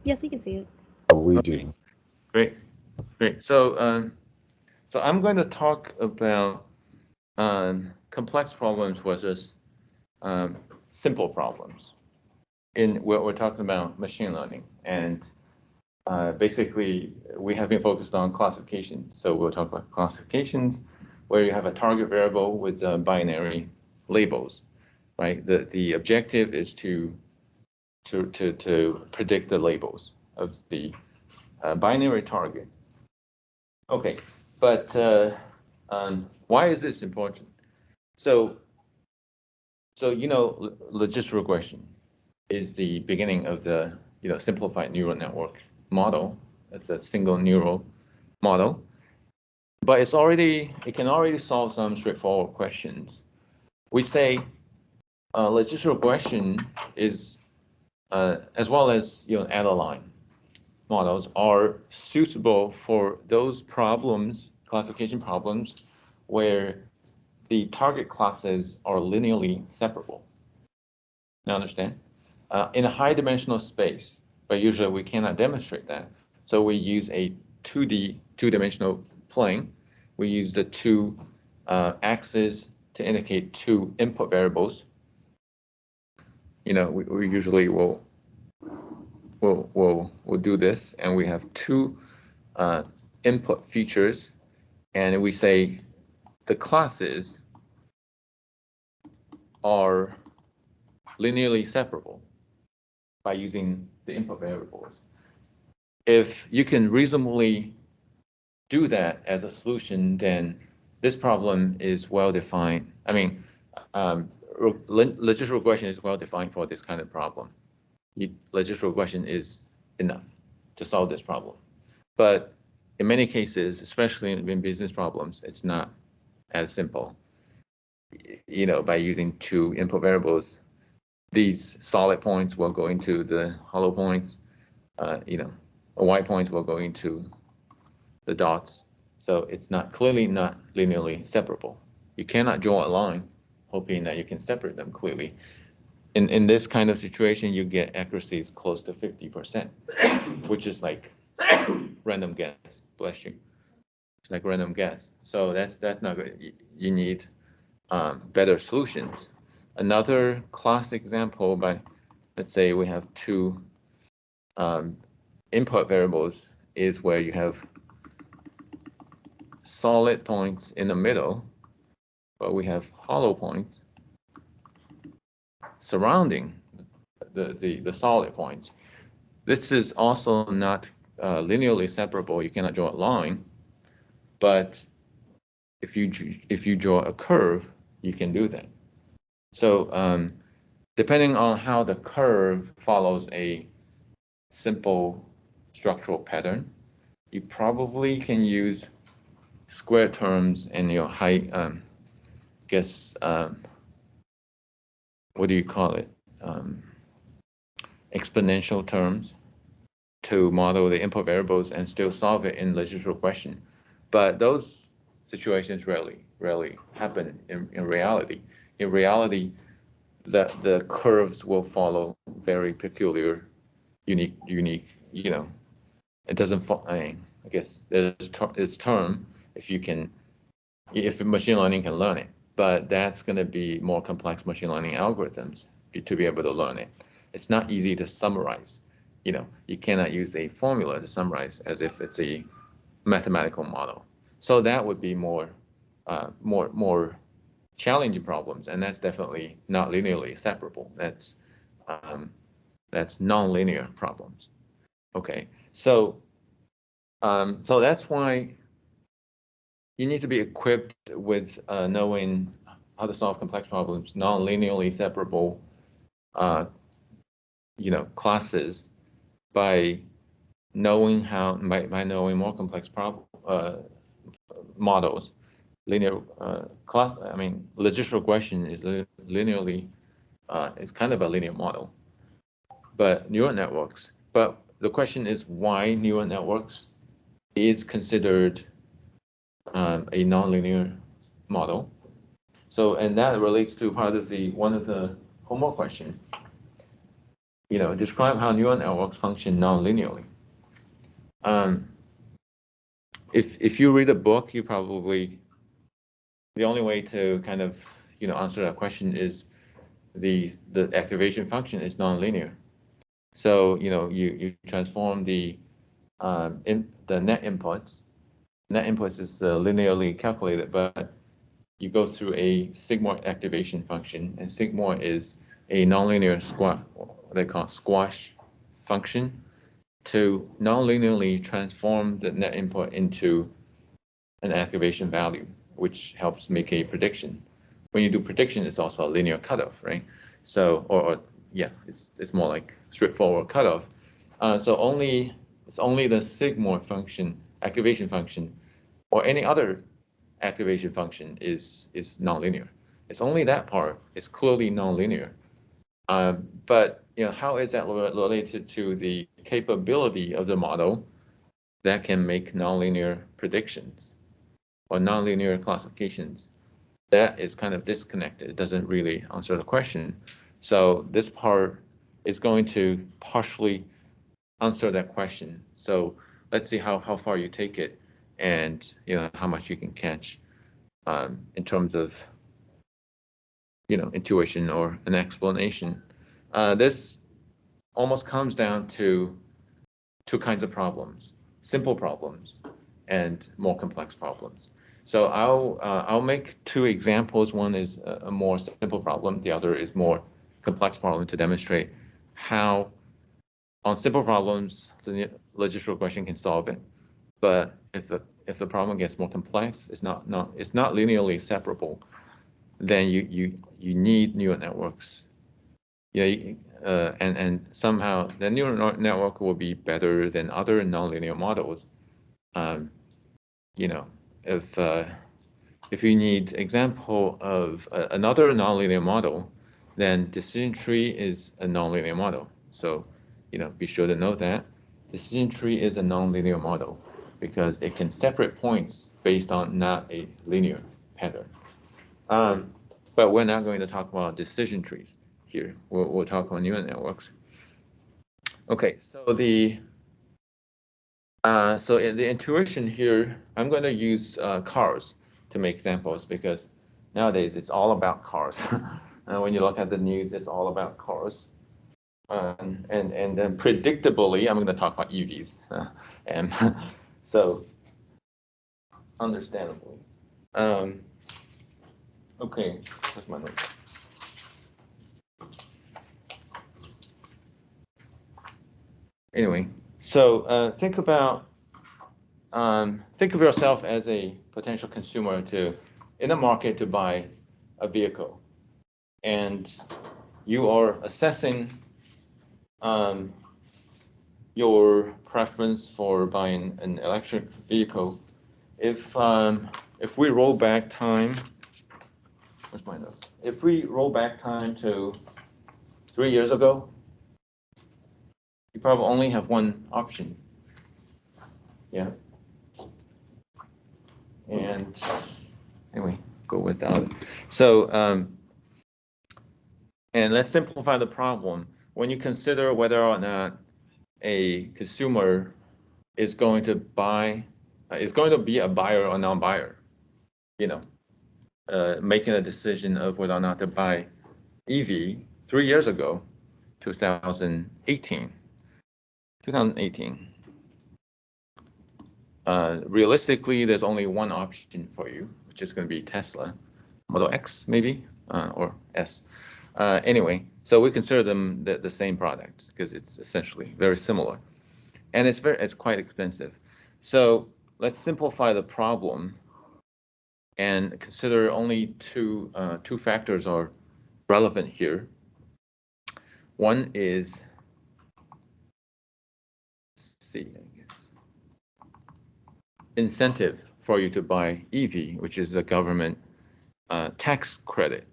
Yes, we can see it. Oh, we do. Great, great. So I'm going to talk about complex problems versus um, simple problems. We're talking about machine learning, and basically we have been focused on classification. So we'll talk about classifications where you have a target variable with binary labels, right? The objective is to predict the labels of the binary target. Okay, but why is this important? So, logist regression is the beginning of the simplified neural network model. It's a single neural model, but it can already solve some straightforward questions. We say logist regression is as well as add-a-line models are suitable for those problems, classification problems, where the target classes are linearly separable. Now understand? In a high dimensional space, but usually we cannot demonstrate that. So we use a 2D, two-dimensional plane. We use the two axes to indicate two input variables. We usually will do this, and we have two input features, and we say the classes are linearly separable by using the input variables. If you can reasonably do that as a solution, then this problem is well defined. I mean, logist regression is well defined for this kind of problem. Logist regression is enough to solve this problem. But in many cases, especially in business problems, it's not as simple. By using two input variables, these solid points will go into the hollow points. A white point will go into the dots. So it's clearly not linearly separable. You cannot draw a line hoping that you can separate them clearly. In this kind of situation, you get accuracies close to 50%, which is like random guess. Bless you. It's like random guess. So that's not good. You need better solutions. Another classic example, let's say we have two input variables, is where you have solid points in the middle, but we have hollow points surrounding the solid points. This is also not linearly separable. You cannot draw a line, but if you draw a curve, you can do that. So depending on how the curve follows a simple structural pattern, you probably can use square terms and high, guess, what do you call it? Exponential terms to model the input variables and still solve it in logist regression. But those situations rarely happen in reality. In reality, the curves will follow very peculiar, unique. It doesn't. I guess there's its term if machine learning can learn it, but that's going to be more complex machine learning algorithms to be able to learn it. It's not easy to summarize. You cannot use a formula to summarize as if it's a mathematical model. So that would be more challenging problems, and that's definitely not linearly separable. That's nonlinear problems. Okay, so that's why you need to be equipped with knowing how to solve complex problems, non-linearly separable, classes by knowing knowing more complex models. Linear logist regression is linearly, it's kind of a linear model, but neural networks. But the question is why neural networks is considered a nonlinear model. So, and that relates to part of one of the homework question. describe how neural networks function non-linearly. If you read a book, you probably, the only way to kind of, answer that question is the activation function is nonlinear. So, you transform the net inputs. Net inputs is linearly calculated, but you go through a sigmoid activation function, and sigmoid is a nonlinear squash, what they call squash function, to nonlinearly transform the net input into an activation value, which helps make a prediction. When you do prediction, it's also a linear cutoff, right? So, yeah, it's more like straightforward cutoff. So it's only the sigmoid function, activation function, or any other activation function is nonlinear. It's only that part. It's clearly nonlinear. But how is that related to the capability of the model that can make nonlinear predictions or nonlinear classifications? That is kind of disconnected. It doesn't really answer the question. So this part is going to partially answer that question. So let's see how far you take it, and how much you can catch in terms of intuition or an explanation. This almost comes down to two kinds of problems: simple problems and more complex problems. So I'll make two examples. One is a more simple problem. The other is more complex problem to demonstrate how on simple problems the logistic regression can solve it. But if the problem gets more complex, it's not linearly separable, then you need neural networks. And somehow the neural network will be better than other nonlinear models. If you need example of another nonlinear model, then decision tree is a nonlinear model. So, be sure to know that decision tree is a nonlinear model because it can separate points based on not a linear pattern. But we're not going to talk about decision trees here. We'll talk about neural networks. Okay, so the intuition here, I'm going to use cars to make examples because nowadays it's all about cars. When you look at the news, it's all about cars. And then predictably, I'm going to talk about EVs. And so, understandably. Okay, where's my notes? Anyway, so think of yourself as a potential consumer in a market to buy a vehicle, and you are assessing your preference for buying an electric vehicle. If we roll back time, where's my notes? If we roll back time to 3 years ago, you probably only have one option. Yeah. And anyway, go without it. So, and let's simplify the problem. When you consider whether or not a consumer is going to be a buyer or non-buyer, making a decision of whether or not to buy EV 3 years ago, 2018. Realistically, there's only one option for you, which is going to be Tesla, Model X maybe, or S. Anyway, so we consider them the same product because it's essentially very similar, and it's quite expensive. So let's simplify the problem and consider only two factors are relevant here. One is, incentive for you to buy EV, which is a government tax credit,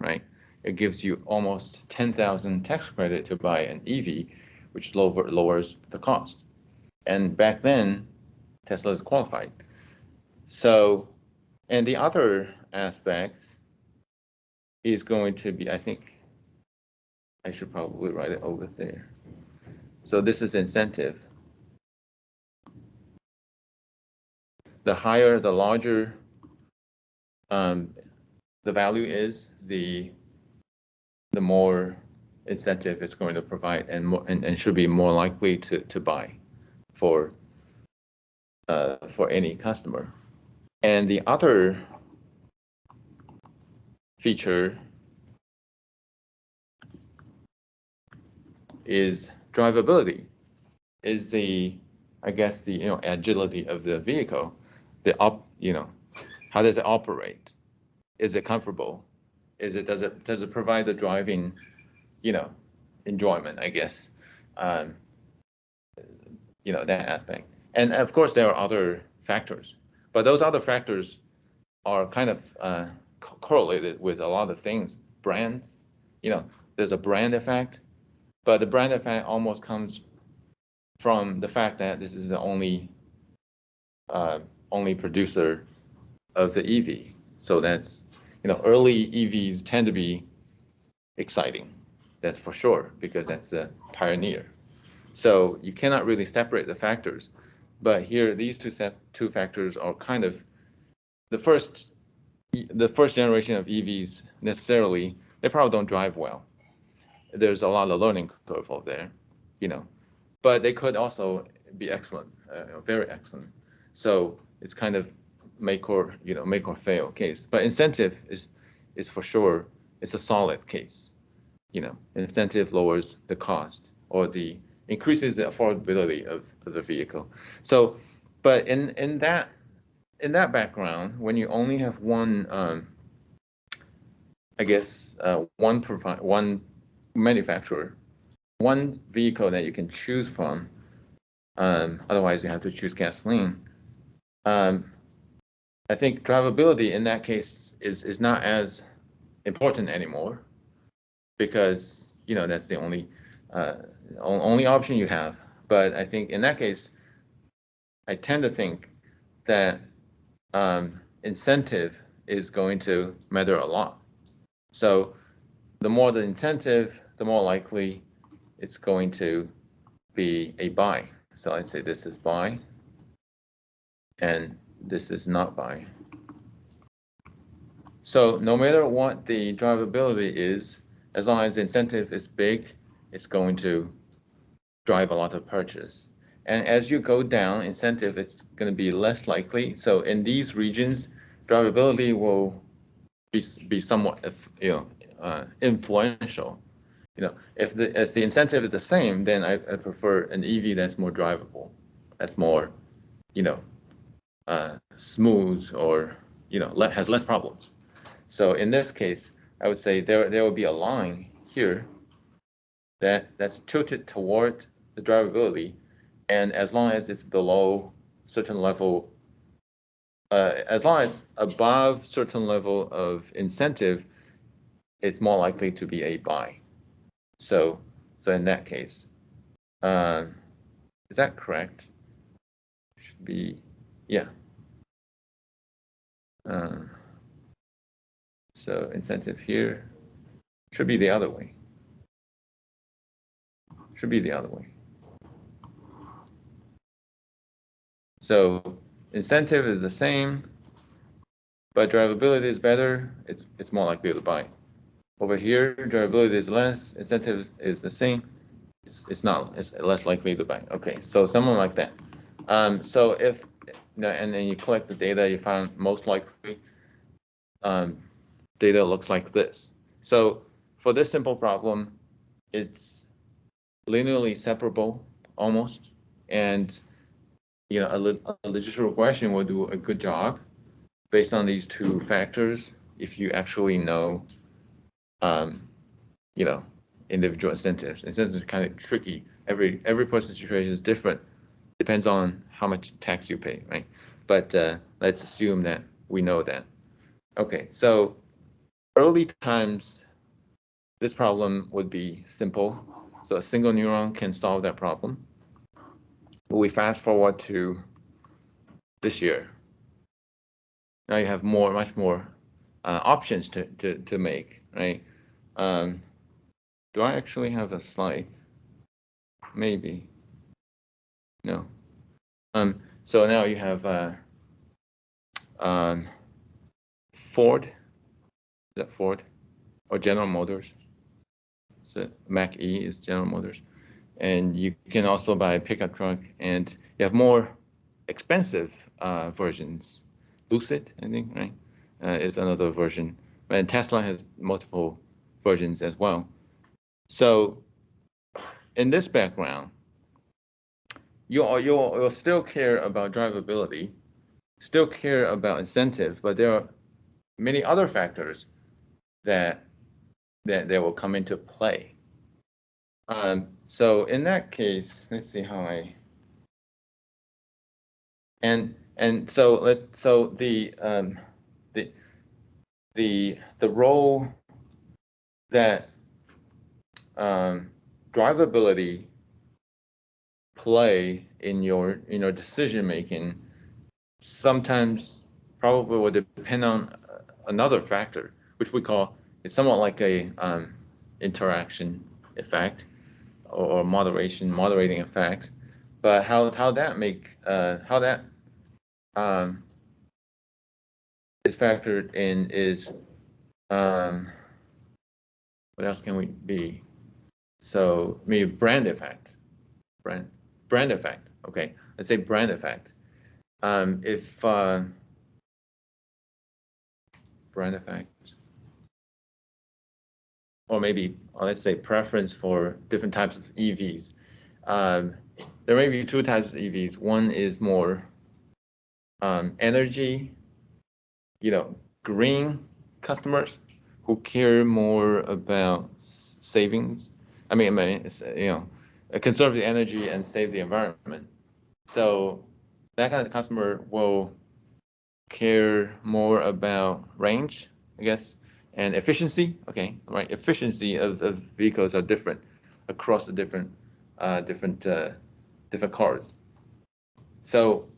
right? It gives you almost 10,000 tax credit to buy an EV, which lowers the cost. And back then, Tesla is qualified. So, and the other aspect is going to be, I think, I should probably write it over there. So this is incentive. The higher, the larger the value is, the more incentive it's going to provide, and more and should be more likely to buy for any customer. And the other feature is drivability, is the, I guess, the agility of the vehicle, how does it operate? Is it comfortable? Does it provide the driving, enjoyment, I guess, that aspect. And of course, there are other factors, but those other factors are kind of correlated with a lot of things. Brands, there's a brand effect, but the brand effect almost comes from the fact that this is the only producer of the EV. So that's, early EVs tend to be exciting. That's for sure, because that's the pioneer. So you cannot really separate the factors. But here, these two factors are kind of the first generation of EVs necessarily, they probably don't drive well. There's a lot of learning curve over there, but they could also be excellent, very excellent. So it's kind of make or fail case. But incentive is for sure, it's a solid case. Incentive lowers the cost, or increases the affordability of the vehicle. So, but in that background, when you only have one, I guess, one manufacturer, one vehicle that you can choose from, otherwise you have to choose gasoline. I think drivability in that case is not as important anymore, because that's the only option you have. But I think in that case, I tend to think that incentive is going to matter a lot. So the more the incentive, the more likely it's going to be a buy. So I'd say this is buy, and this is not buy. So no matter what the drivability is, as long as the incentive is big, it's going to drive a lot of purchase. And as you go down incentive, it's going to be less likely. So in these regions, drivability will be somewhat influential. If the incentive is the same, then I prefer an EV that's more drivable, that's more smooth, or has less problems. So in this case, I would say there will be a line here that's tilted toward the drivability, and as long as it's below certain level, as long as it's above certain level of incentive, it's more likely to be a buy. So in that case, is that correct? Should be, yeah. So incentive here should be the other way. Should be the other way. So incentive is the same, but drivability is better. It's more likely to buy. Over here, drivability is less, incentive is the same. It's less likely to buy. Okay, so someone like that. So if, and then you collect the data, you find most likely data looks like this. So for this simple problem, it's linearly separable almost, and a logical regression will do a good job based on these two factors if you actually know individual incentives. Incentives are kind of tricky. Every person's situation is different. Depends on how much tax you pay, right? But let's assume that we know that. Okay, so early times, this problem would be simple. So a single neuron can solve that problem. But we fast forward to this year. Now you have much more options to make, right? Do I actually have a slide? Maybe. No. So now you have Ford. Is that Ford or General Motors? So Mach E is General Motors, and you can also buy a pickup truck, and you have more expensive versions. Lucid, I think, right, is another version, and Tesla has multiple versions as well. So in this background, you'll still care about drivability, still care about incentive, but there are many other factors that will come into play. So in that case, let's see how I and so the role that drivability play in your decision making sometimes probably will depend on another factor, which we call, it's somewhat like a interaction effect or moderating effect. But how that is factored in is what else can we be? So maybe brand effect, brand effect. Okay, let's say brand effect. If brand effect, or maybe let's say preference for different types of EVs. There may be two types of EVs. One is more energy, green customers who care more about savings. I mean, conserve the energy and save the environment. So that kind of customer will care more about range, I guess, and efficiency. Okay, right. Efficiency of vehicles are different across the different cars. So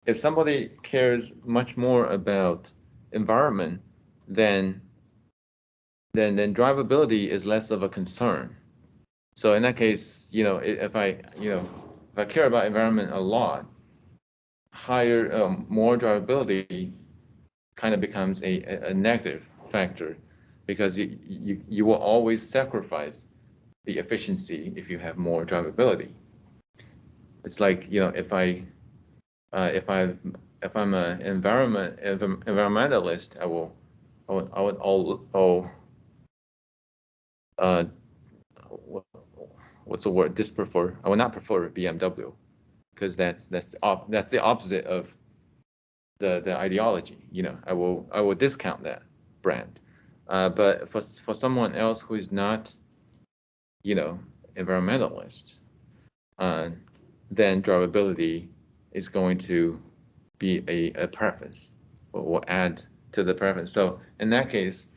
if somebody cares much more about environment, then drivability is less of a concern. So in that case, if I care about environment a lot, more drivability kind of becomes a negative factor, because you will always sacrifice the efficiency if you have more drivability. It's like, if I'm an environmentalist, I would what's the word? I would not prefer BMW, because that's the opposite of the ideology. I will discount that brand. But for someone else who is not, environmentalist, then drivability is going to be a preference, or will add to the preference. So in that case,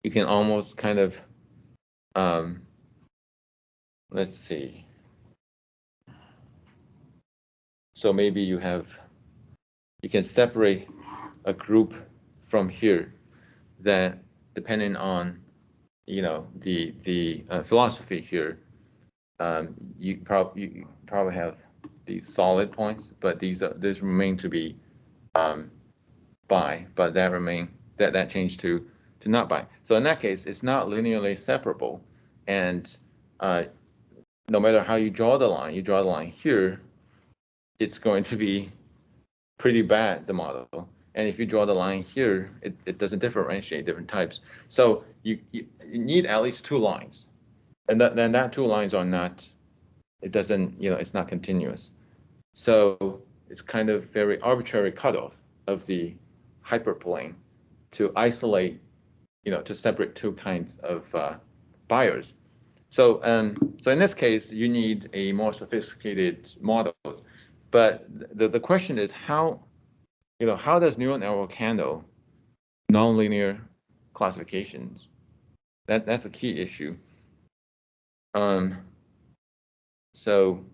you can almost kind of, let's see. So maybe you can separate a group from here that, depending on, the philosophy here, you probably have these solid points, but these remain to be buy, but that changed to not buy. So in that case, it's not linearly separable, and no matter how you draw the line here, it's going to be pretty bad, the model. And if you draw the line here, it doesn't differentiate different types. So you need at least two lines, and then that two lines are not, it's not continuous. So it's kind of very arbitrary cutoff of the hyperplane to isolate, to separate two kinds of buyers. So in this case, you need a more sophisticated model. But the question is, how does neural network handle nonlinear classifications? That's a key issue. So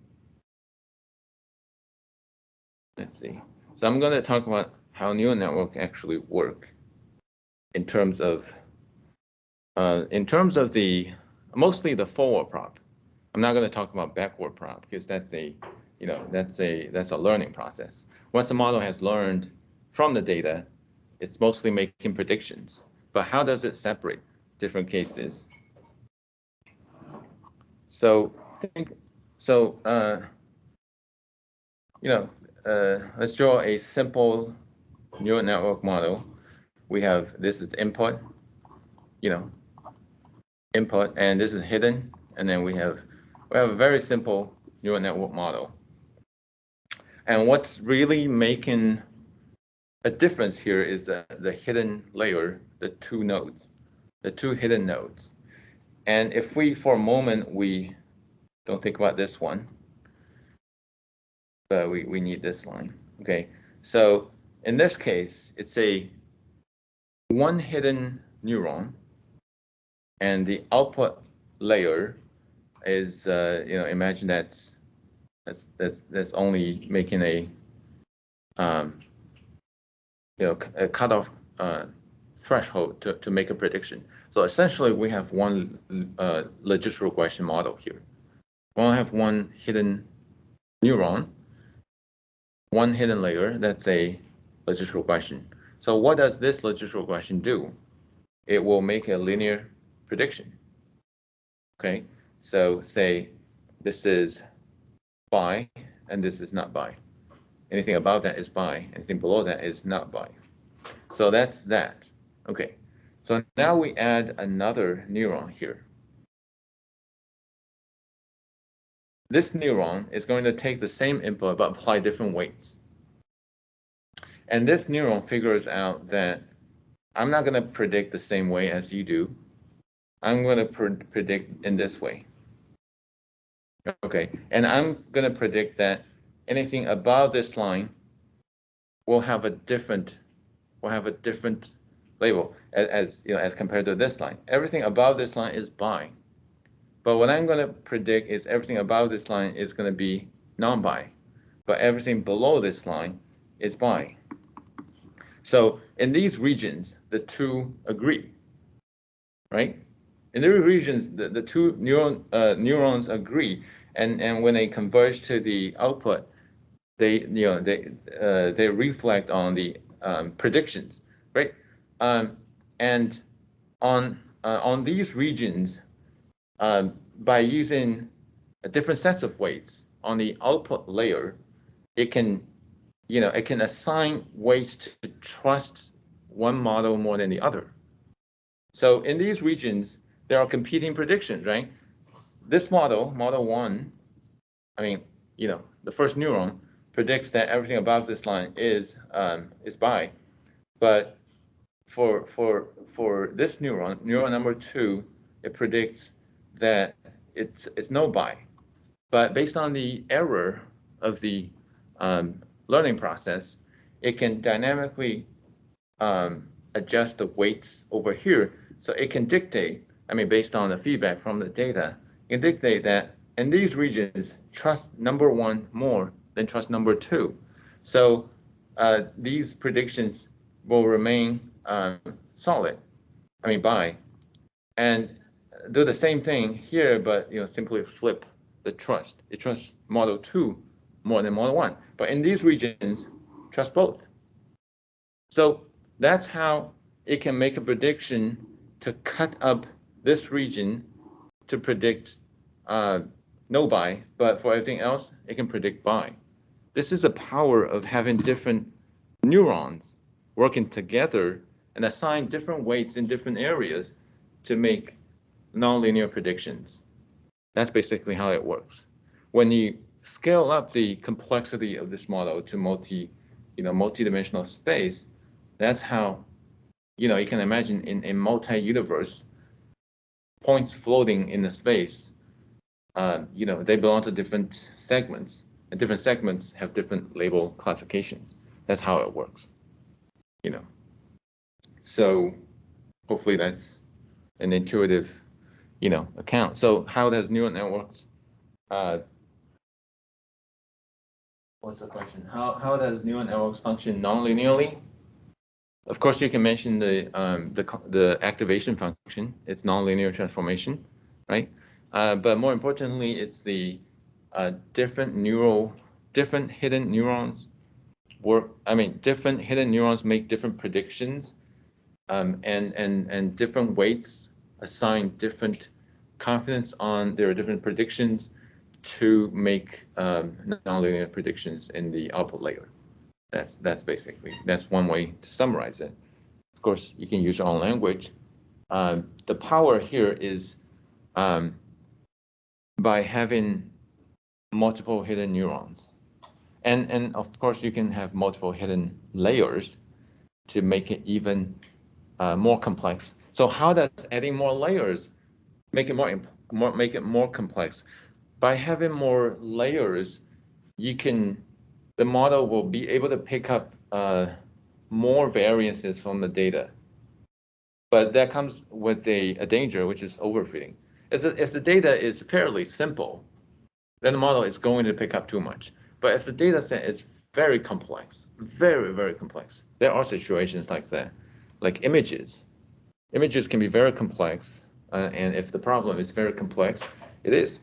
let's see. So I'm going to talk about how neural network actually work in terms of the mostly the forward prop. I'm not going to talk about backward prop because that's a, that's a learning process. Once the model has learned from the data, it's mostly making predictions. But how does it separate different cases? So let's draw a simple neural network model. We have, this is the input, input, and this is hidden, and then we have a very simple neural network model. And what's really making a difference here is the hidden layer, the two hidden nodes. And if we, for a moment, we don't think about this one, but we need this line, okay? So in this case, it's one hidden neuron, and the output layer is, imagine that's only making a cutoff threshold to make a prediction. So essentially, we have one logistic regression model here. We'll have one hidden neuron, one hidden layer. That's a logistic regression. So what does this logistic regression do? It will make a linear prediction. Okay, so say this is bi, and this is not bi. Anything above that is bi. Anything below that is not bi. So that's that. Okay, so now we add another neuron here. This neuron is going to take the same input but apply different weights. And this neuron figures out that I'm not going to predict the same way as you do. I'm going to predict in this way. Okay, and I'm going to predict that anything above this line will have a different label as compared to this line. Everything above this line is bi. But what I'm going to predict is everything above this line is going to be non-bi. But everything below this line is bi. So in these regions, the two agree, right? In the regions, the two neurons agree, and when they converge to the output, they reflect on the predictions, right? And on these regions, by using different sets of weights on the output layer, it can assign weights to trust one model more than the other. So in these regions, there are competing predictions, right? This model 1, the first neuron predicts that everything above this line is bi, but for this neuron number 2, it predicts that it's no bi. But based on the error of the learning process, it can dynamically adjust the weights over here. So it can dictate, based on the feedback from the data, it can dictate that in these regions, trust number 1 more than trust number 2. So these predictions will remain solid, bi. And do the same thing here, but simply flip the trust. It trusts model 2 more than model 1. But in these regions, trust both. So that's how it can make a prediction to cut up this region to predict no bi, but for everything else, it can predict bi. This is the power of having different neurons working together and assign different weights in different areas to make nonlinear predictions. That's basically how it works. When you scale up the complexity of this model to multi-dimensional space, that's how, you can imagine in multi-universe, points floating in the space, they belong to different segments, and different segments have different label classifications. That's how it works, So hopefully that's an intuitive, account. So how does neural networks, what's the question? How does neural networks function non-linearly? Of course, you can mention the activation function. It's nonlinear transformation, right? But more importantly, it's the different hidden neurons different hidden neurons make different predictions, and different weights assign different confidence on their different predictions to make nonlinear predictions in the output layer. That's one way to summarize it. Of course, you can use your own language. The power here is by having multiple hidden neurons. And of course, you can have multiple hidden layers to make it even more complex. So how does adding more layers make it more complex? By having more layers, the model will be able to pick up more variances from the data. But that comes with a danger, which is overfitting. If the data is fairly simple, then the model is going to pick up too much. But if the data set is very complex, very, very complex, there are situations like that, like images. Images can be very complex, and if the problem is very complex, it is.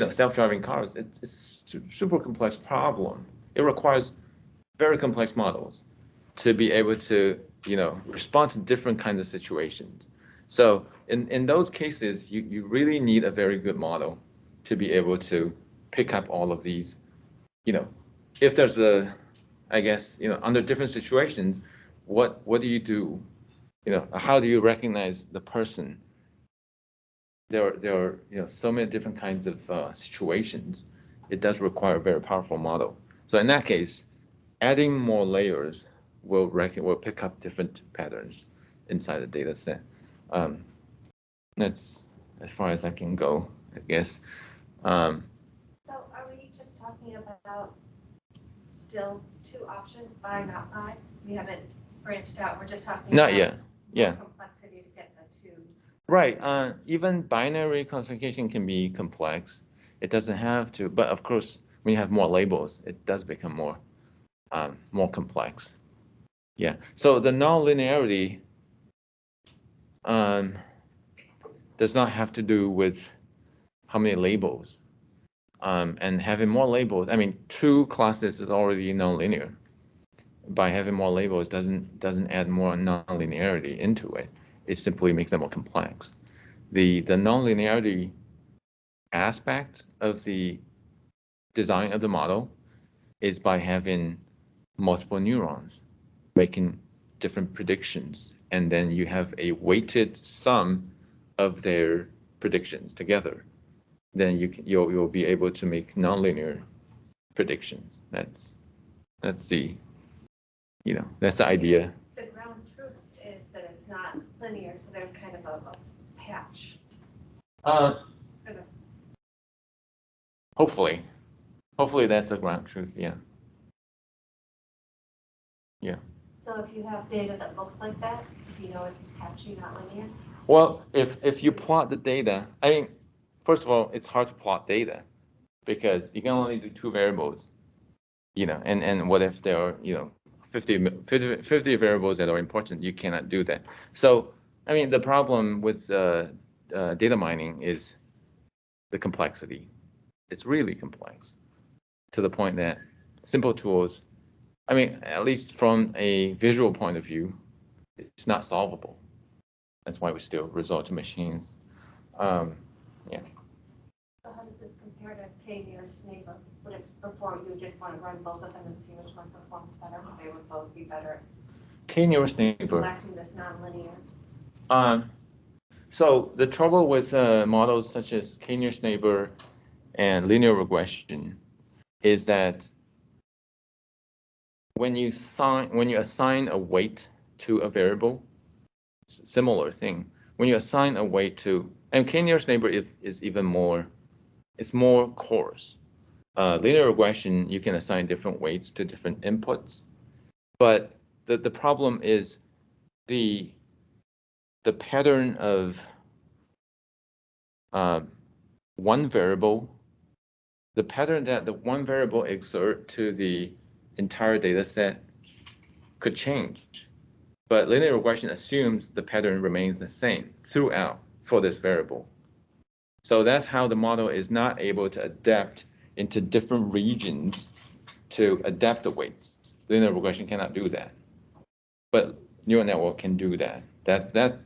Self-driving cars, it's a super complex problem. It requires very complex models to be able to, respond to different kinds of situations. So in those cases, you really need a very good model to be able to pick up all of these, if there's under different situations, what do you do? How do you recognize the person? There are so many different kinds of situations. It does require a very powerful model. So in that case, adding more layers will pick up different patterns inside the data set. That's as far as I can go, I guess. So are we just talking about still two options, by, not by? We haven't branched out. We're just talking not about yet. Yeah. Complexity to get the two. Right. Even binary classification can be complex. It doesn't have to, but of course, when you have more labels, it does become more complex. Yeah. So the nonlinearity does not have to do with how many labels. And having more labels, two classes is already nonlinear. By having more labels doesn't add more nonlinearity into it. It simply makes them more complex. The nonlinearity aspect of the design of the model is by having multiple neurons making different predictions, and then you have a weighted sum of their predictions together. Then you'll be able to make nonlinear predictions. That's the that's the idea. The ground truth is that it's not linear, so there's kind of a patch. Hopefully that's the ground truth. Yeah. So if you have data that looks like that, it's patchy, not linear. Well, if you plot the data, first of all, it's hard to plot data because you can only do two variables, and what if there are, 50 variables that are important? You cannot do that. So, the problem with data mining is the complexity. It's really complex to the point that simple tools, at least from a visual point of view, it's not solvable. That's why we still resort to machines. So how does this compare to K-nearest neighbor? Would it, before you just want to run both of them and see which one performs better? They would both be better. K-nearest neighbor. Selecting this nonlinear. So the trouble with models such as K-nearest neighbor and linear regression is that when you assign a weight to a variable, similar thing. When you assign a weight to, and K-nearest neighbor is even more, it's more coarse. Linear regression, you can assign different weights to different inputs, but the problem is the pattern of one variable, the pattern that the one variable exert to the entire data set could change. But linear regression assumes the pattern remains the same throughout for this variable. So that's how the model is not able to adapt into different regions to adapt the weights. Linear regression cannot do that, but neural network can do that. That's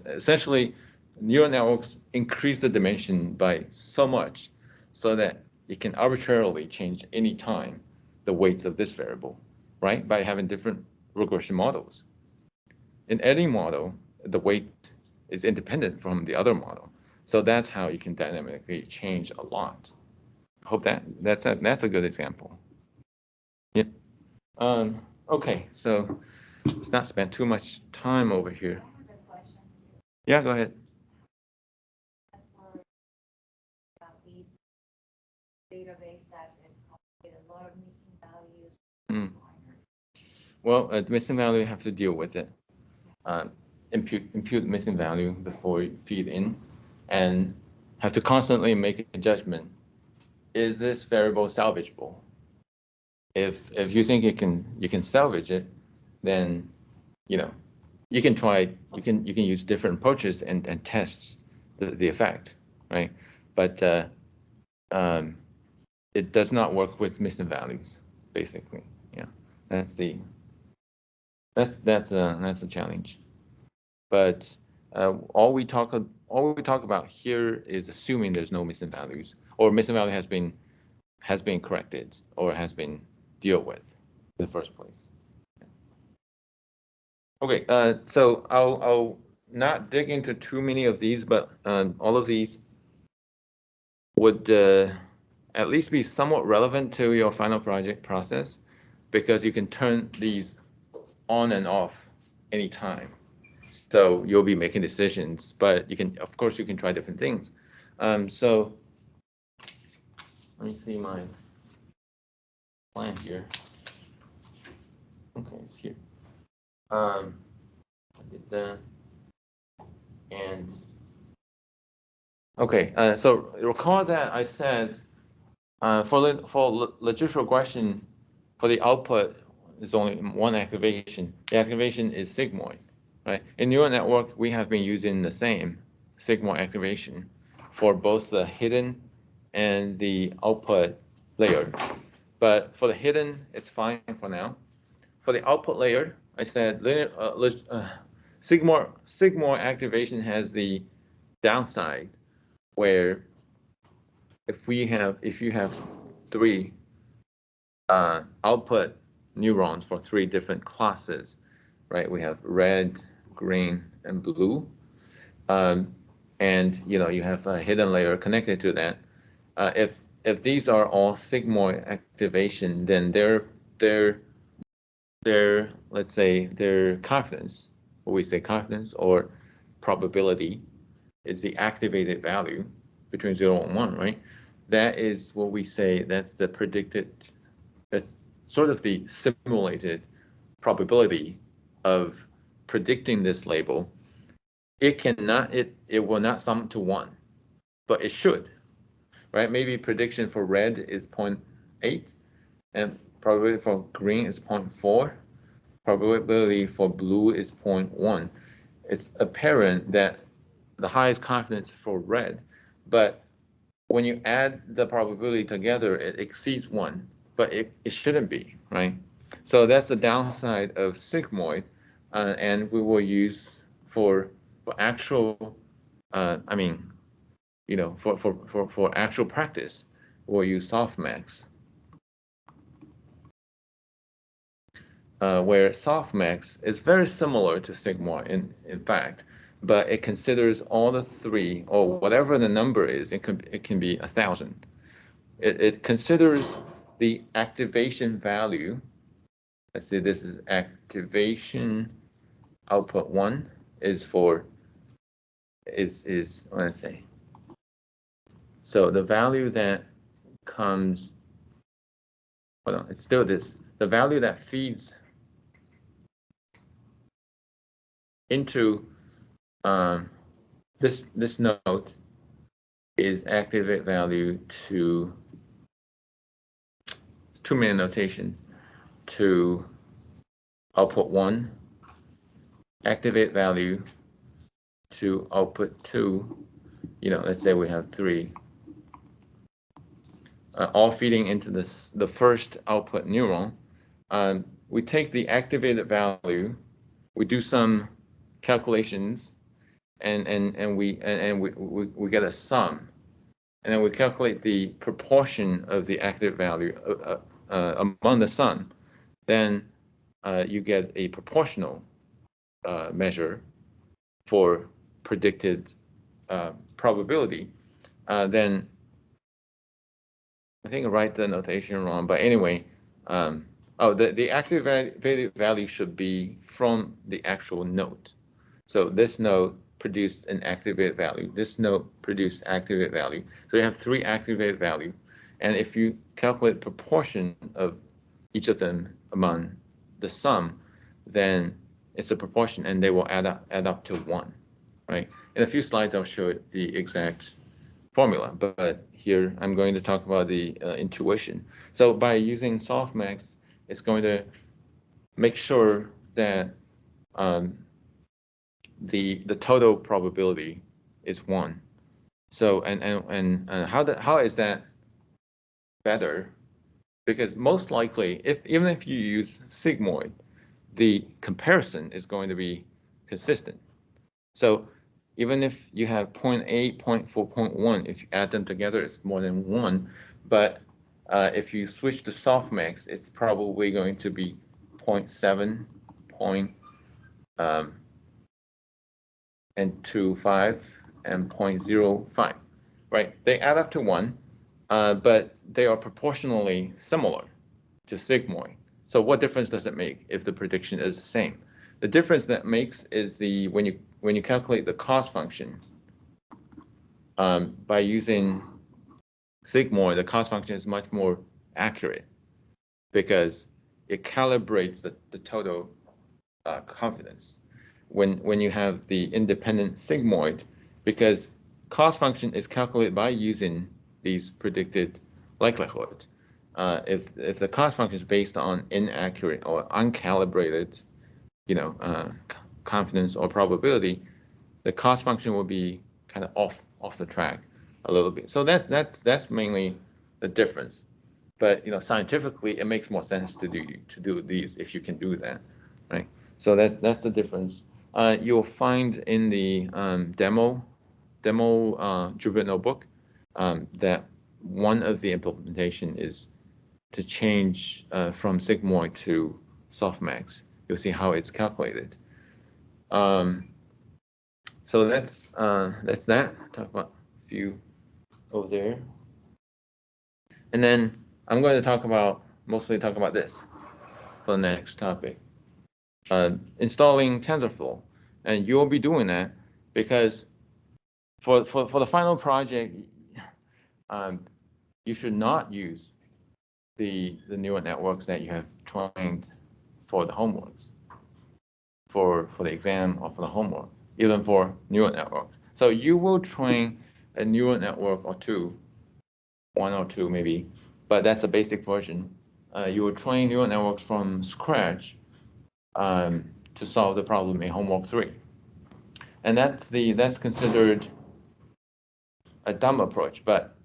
essentially neural networks increase the dimension by so much, so that it can arbitrarily change any time the weights of this variable, right? By having different regression models. In any model, the weight is independent from the other model. So that's how you can dynamically change a lot. Hope that's a good example. Yeah. Okay, so let's not spend too much time over here. Yeah, go ahead. Database that a lot of missing values. Well, missing value, you have to deal with it. Impute missing value before you feed in, and have to constantly make a judgment. Is this variable salvageable? If you think you can salvage it, then you can try, you can use different approaches and test the effect, right? But it does not work with missing values, basically. Yeah, that's a challenge. But all we talk about here is assuming there's no missing values, or missing value has been corrected or has been dealt with in the first place. Okay, so I'll not dig into too many of these, but all of these would at least be somewhat relevant to your final project process, because you can turn these on and off anytime. So you'll be making decisions, but of course, you can try different things. So let me see my plan here. Okay, it's here. I did that. And okay, so recall that I said for legit regression, for the output is only one activation. The activation is sigmoid, right? In neural network, we have been using the same sigmoid activation for both the hidden and the output layer. But for the hidden, it's fine for now. For the output layer, I said sigmoid activation has the downside where if you have three output neurons for three different classes, right? We have red, green, and blue, and you have a hidden layer connected to that. If these are all sigmoid activation, then their let's say their confidence, what we say confidence or probability, is the activated value between 0 and 1, right? That is what we say, that's the predicted, that's sort of the simulated probability of predicting this label. It will not sum to 1, but it should, right? Maybe prediction for red is 0.8, and probability for green is 0.4. Probability for blue is 0.1. It's apparent that the highest confidence for red, but when you add the probability together, it exceeds 1, but it shouldn't be, right? So that's the downside of sigmoid, and we will use for actual, for actual practice, we'll use Softmax. Where Softmax is very similar to sigmoid in fact, but it considers all the three, or whatever the number is. It can be 1,000. It considers the activation value. Let's say this is activation output 1 is let's say. So the value that comes, hold on, it's still this. The value that feeds into this node is activate value to 2 many notations to output 1, activate value to output 2, let's say we have 3, all feeding into the first output neuron. We take the activated value, we do some calculations, and we get a sum, and then we calculate the proportion of the active value among the sum. Then you get a proportional measure for predicted probability. Then I think I write the notation wrong, but anyway, the active value should be from the actual node. So this node produced an activated value. This node produced activated value. So you have 3 activated value, and if you calculate proportion of each of them among the sum, then it's a proportion, and they will add up to 1, right? In a few slides, I'll show the exact formula, but here I'm going to talk about the intuition. So by using Softmax, it's going to make sure that the total probability is 1. So and how is that better? Because most likely, even if you use sigmoid, the comparison is going to be consistent. So even if you have 0.8, 0.4, 0.1, if you add them together, it's more than 1. But if you switch to Softmax, it's probably going to be 0.7, 0.25, and 0.05, right? They add up to 1, but they are proportionally similar to sigmoid. So what difference does it make if the prediction is the same? The difference that makes is when you calculate the cost function, by using sigmoid, the cost function is much more accurate because it calibrates the total confidence. When you have the independent sigmoid, because cost function is calculated by using these predicted likelihood. If the cost function is based on inaccurate or uncalibrated, confidence or probability, the cost function will be kind of off the track a little bit. So that's mainly the difference. But scientifically, it makes more sense to do these if you can do that, right? So that's the difference. You'll find in the demo Drupal notebook that one of the implementation is to change from sigmoid to Softmax. You'll see how it's calculated. So that's that. Talk about a few over there, and then I'm going to mostly talk about this for the next topic. Installing TensorFlow, and you'll be doing that because for the final project, you should not use the neural networks that you have trained for the homeworks, for the exam or for the homework, even for neural networks. So you will train a neural network or two, 1 or 2 maybe, but that's a basic version. You will train neural networks from scratch to solve the problem in homework 3. And that's considered a dumb approach, but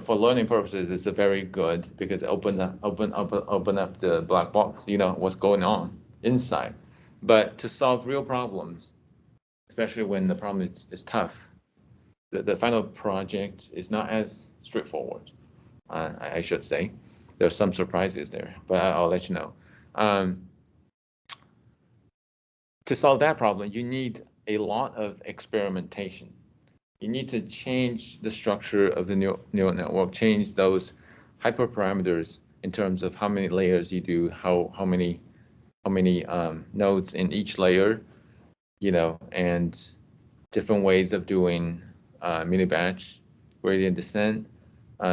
for learning purposes, it's a very good because it open up the black box, what's going on inside. But to solve real problems, especially when the problem is tough, the final project is not as straightforward. I should say there's some surprises there, but I'll let you know. To solve that problem, you need a lot of experimentation. You need to change the structure of the neural network, change those hyperparameters in terms of how many layers you do, how many nodes in each layer, and different ways of doing mini batch gradient descent,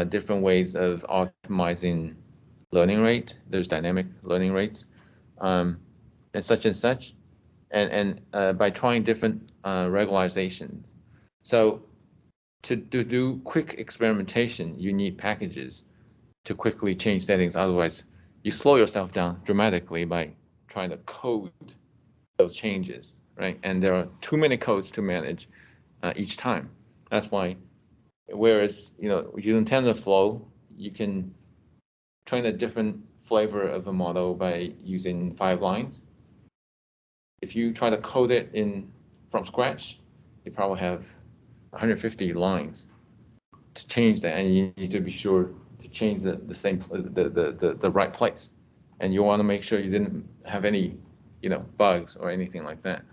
different ways of optimizing learning rate. There's dynamic learning rates, and such and such, and by trying different regularizations. So to do quick experimentation, you need packages to quickly change settings. Otherwise, you slow yourself down dramatically by trying to code those changes, right? And there are too many codes to manage each time. That's why, whereas, using TensorFlow, you can train a different flavor of a model by using 5 lines. If you try to code it from scratch, you probably have 150 lines to change that, and you need to be sure to change the right place, and you want to make sure you didn't have any bugs or anything like that.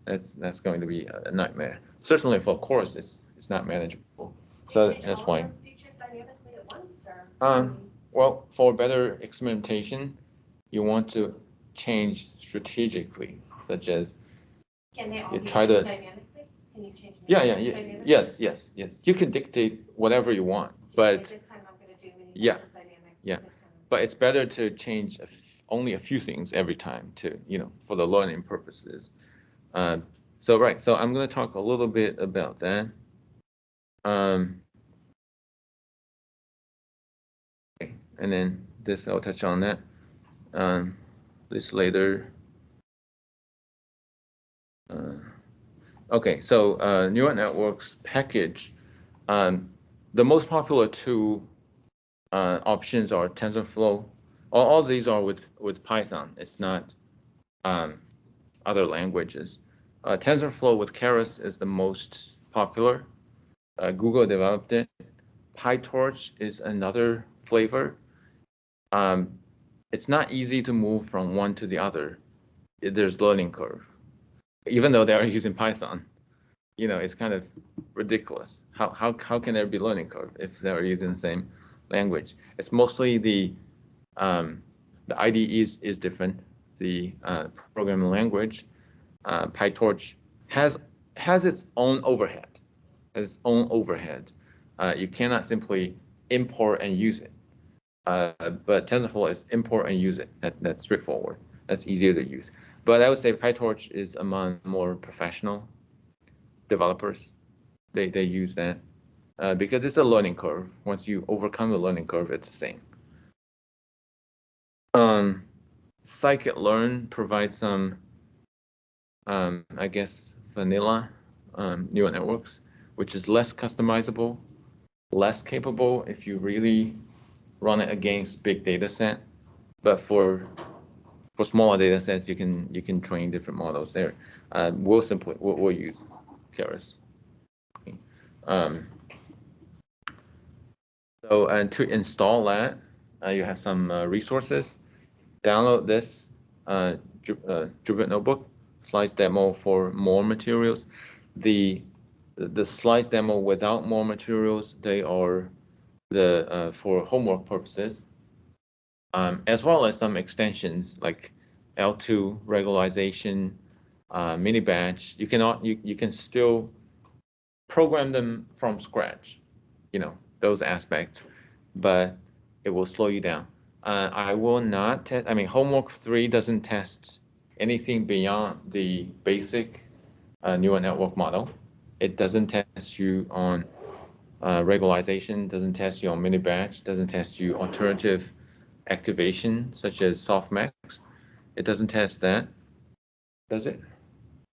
That's going to be a nightmare. Certainly for a course, it's not manageable. So that's why. Those features dynamically at once, or? Well, for better experimentation, you want to change strategically, such as Can they all you be try changed to. dynamically? Can you change? Yes. You can dictate whatever you want, So but this time I'm going to do mini Yeah. dynamic. Yeah. This time. but it's better to change only a few things every time to for the learning purposes. So I'm going to talk a little bit about that. And then this I'll touch on that. This later. Okay, so neural networks package. The most popular two options are TensorFlow. All these are with Python. It's not other languages. TensorFlow with Keras is the most popular. Google developed it. PyTorch is another flavor. It's not easy to move from one to the other. There's learning curve. Even though they are using Python, it's kind of ridiculous. How can there be learning curve if they're using the same language? It's mostly the IDE is different. The programming language, PyTorch has its own overhead. You cannot simply import and use it. But TensorFlow is import and use it. That's straightforward. That's easier to use. But I would say PyTorch is among more professional developers. They use that because it's a learning curve. Once you overcome the learning curve, it's the same. Scikit-learn provides some, I guess, vanilla neural networks, which is less customizable, less capable if you really run it against big data set. But for smaller data sets, you can train different models there. We'll use Keras. So and to install that, you have some resources. Download this Drupal notebook, slides demo for more materials. The slides demo without more materials, they are for homework purposes, as well as some extensions like L2 regularization, mini batch. You can still program them from scratch, those aspects, but it will slow you down. I will not test. Homework 3 doesn't test anything beyond the basic neural network model. It doesn't test you on regularization, doesn't test you on mini batch, doesn't test you alternative activation such as Softmax. It doesn't test that. Does it?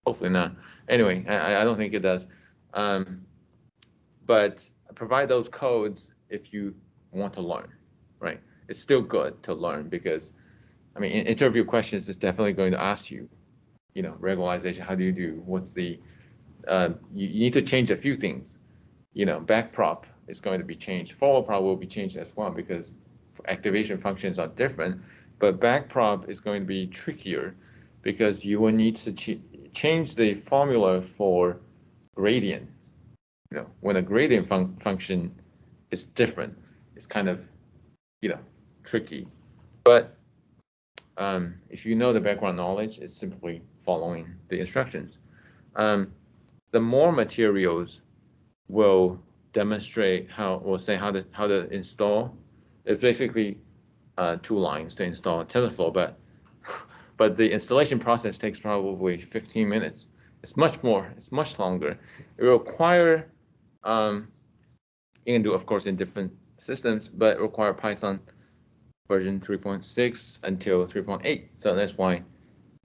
Hopefully not. Anyway, I don't think it does. But provide those codes if you want to learn, right? It's still good to learn because, in interview questions is definitely going to ask you, regularization, how do you do? What's the, you need to change a few things. Backprop is going to be changed. Forward prop will be changed as well because activation functions are different, but backprop is going to be trickier because you will need to change the formula for gradient. When a gradient function is different, it's kind of, tricky. But if you know the background knowledge, it's simply following the instructions. The more materials will demonstrate how to install. It's basically 2 lines to install TensorFlow, but the installation process takes probably 15 minutes. It's much longer. It will require, you can do, of course, in different systems, but it require Python version 3.6 until 3.8. So that's why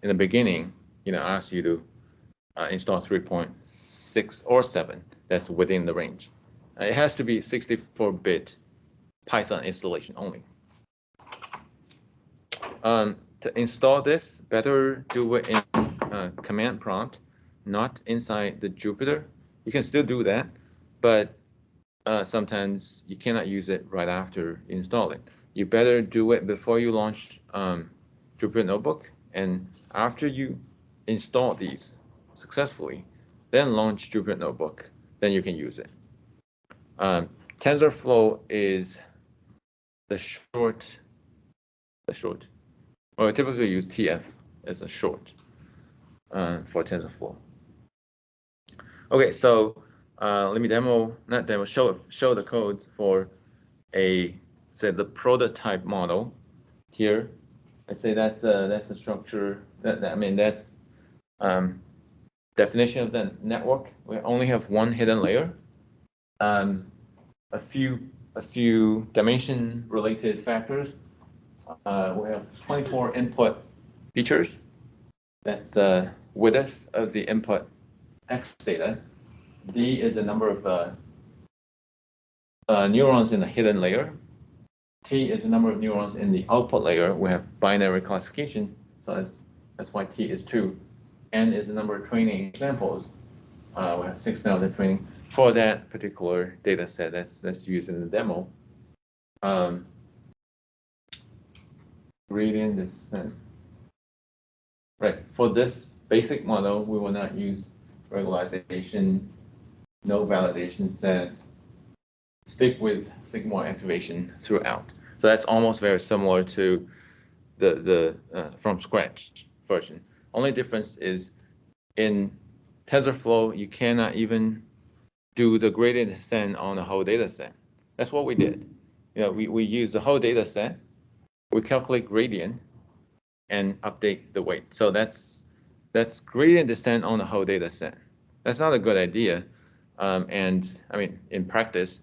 in the beginning, I asked you to install 3.6 or 7. that's within the range. It has to be 64-bit Python installation only. To install this, better do it in command prompt, not inside the Jupyter. You can still do that, but sometimes you cannot use it right after installing. You better do it before you launch Jupyter Notebook, and after you install these successfully, then launch Jupyter Notebook, then you can use it. TensorFlow is the short. Well, we typically use TF as a short for TensorFlow. Okay, so let me show the code for say the prototype model here. Let's say that's the structure. That's definition of the network. We only have one hidden layer. A few dimension related factors. We have 24 input features. That's the width of the input X data. D is the number of neurons in the hidden layer. T is the number of neurons in the output layer. We have binary classification, so that's why T is 2. N is the number of training examples. We have 6,000 training for that particular data set that's used in the demo. Gradient descent. Right, for this basic model, we will not use regularization, no validation set, stick with sigmoid activation throughout. So that's almost very similar to the from scratch version. Only difference is in TensorFlow, you cannot even do the gradient descent on the whole data set. That's what we did. We use the whole data set, we calculate gradient and update the weight. So that's gradient descent on the whole data set. That's not a good idea. And I mean, in practice,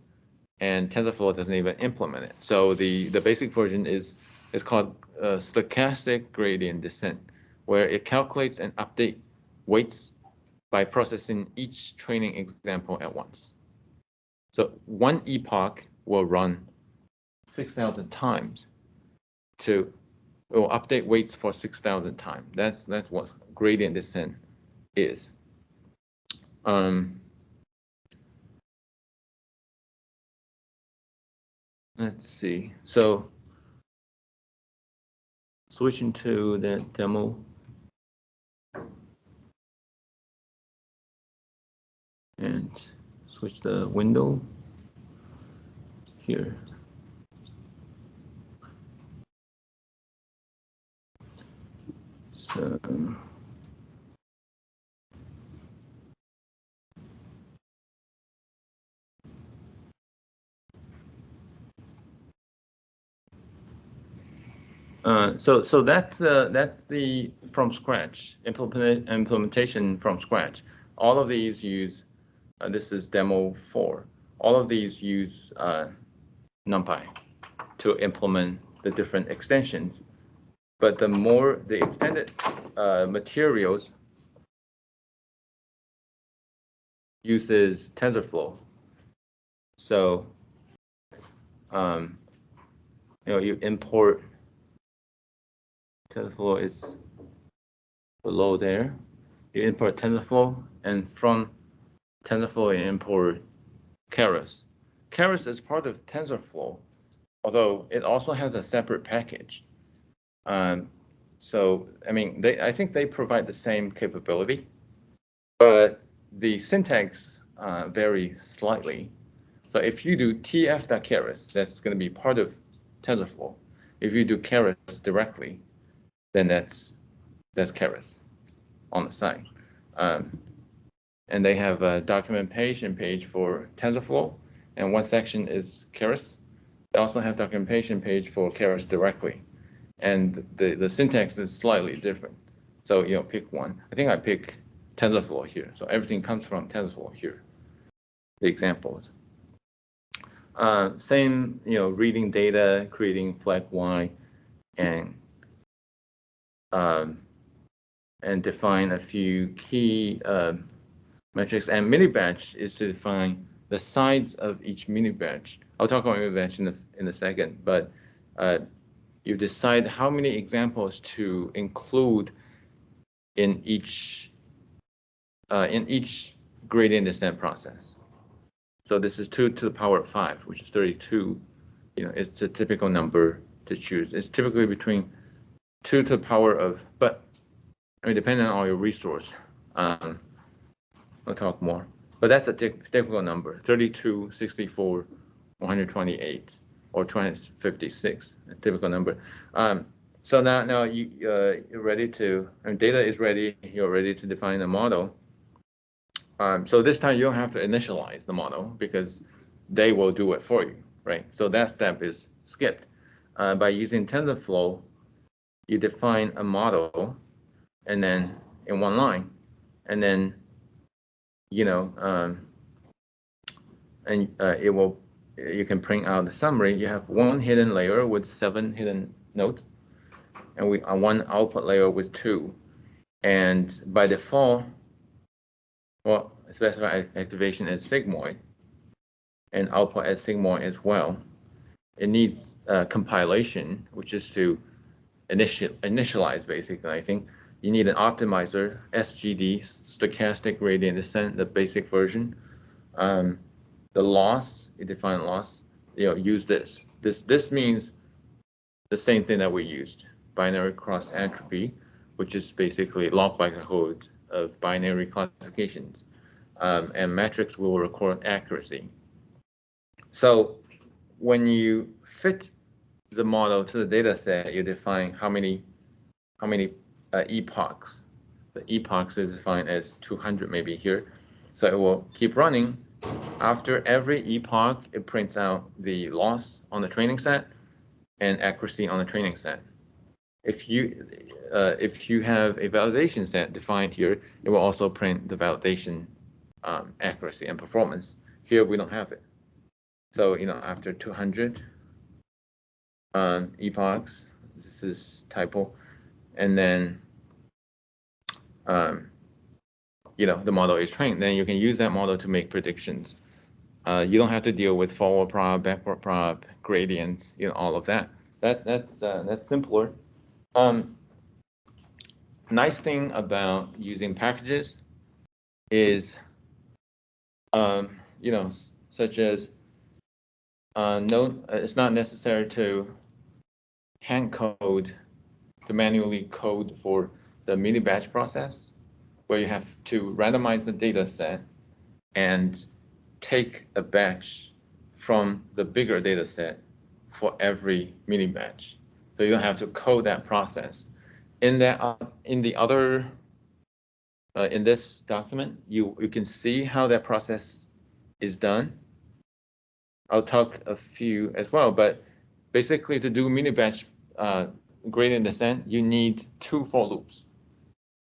and TensorFlow doesn't even implement it. So the basic version is called stochastic gradient descent, where it calculates and updates weights by processing each training example at once. So one epoch will run 6,000 times it will update weights for 6,000 times. That's what gradient descent is. Let's see. So switching to the demo. And switch the window here. So so that's the from scratch implementation from scratch. All of these use this is demo 4. All of these use NumPy to implement the different extensions. But the extended materials uses TensorFlow. So you import TensorFlow is below there. You import TensorFlow, and from TensorFlow you import Keras. Keras is part of TensorFlow, although it also has a separate package. So I mean, I think they provide the same capability, but the syntax varies slightly. So if you do tf.keras, that's going to be part of TensorFlow. If you do Keras directly, then that's Keras on the side. And they have a documentation page for TensorFlow, and one section is Keras. They also have documentation page for Keras directly, and the syntax is slightly different. So pick one. I think I pick TensorFlow here. So everything comes from TensorFlow here. The examples. Same, reading data, creating flag Y, and define a few key metrics, and mini batch is to define the size of each mini batch. I'll talk about mini batch in a second, but you decide how many examples to include in each gradient descent process. So this is 2 to the power of 5, which is 32. It's a typical number to choose. It's typically between 2 to the power of, but I mean, depending on your resource, I'll talk more. But that's a typical number: 32, 64, 128, or 256. A typical number. So now you're ready to, data is ready. You're ready to define the model. So this time you don't have to initialize the model because they will do it for you, right? So that step is skipped. By using TensorFlow, you define a model, and then in one line, and then you can print out the summary. You have one hidden layer with 7 hidden nodes, and one output layer with 2. And by default, well, specify activation as sigmoid and output as sigmoid as well. It needs compilation, which is to initialize, basically. I think you need an optimizer, SGD, stochastic gradient descent, the basic version. The loss, you define loss, use this. This means the same thing that we used, binary cross entropy, which is basically log likelihood of binary classifications. And metrics will record accuracy. So when you fit the model to the data set, you define how many epochs. The epochs is defined as 200 maybe here. So it will keep running. After every epoch, it prints out the loss on the training set and accuracy on the training set. If you have a validation set defined here, it will also print the validation accuracy and performance. Here we don't have it. So after 200 epochs, this is typo, and then the model is trained. Then you can use that model to make predictions. You don't have to deal with forward prob, backward prob, gradients, all of that. That's simpler. Nice thing about using packages is, such as it's not necessary to hand code, to manually code for the mini batch process, where you have to randomize the data set and take a batch from the bigger data set for every mini batch. So you don't have to code that process. In this document, you can see how that process is done. I'll talk a few as well, but basically to do mini batch gradient descent, you need 2 for loops.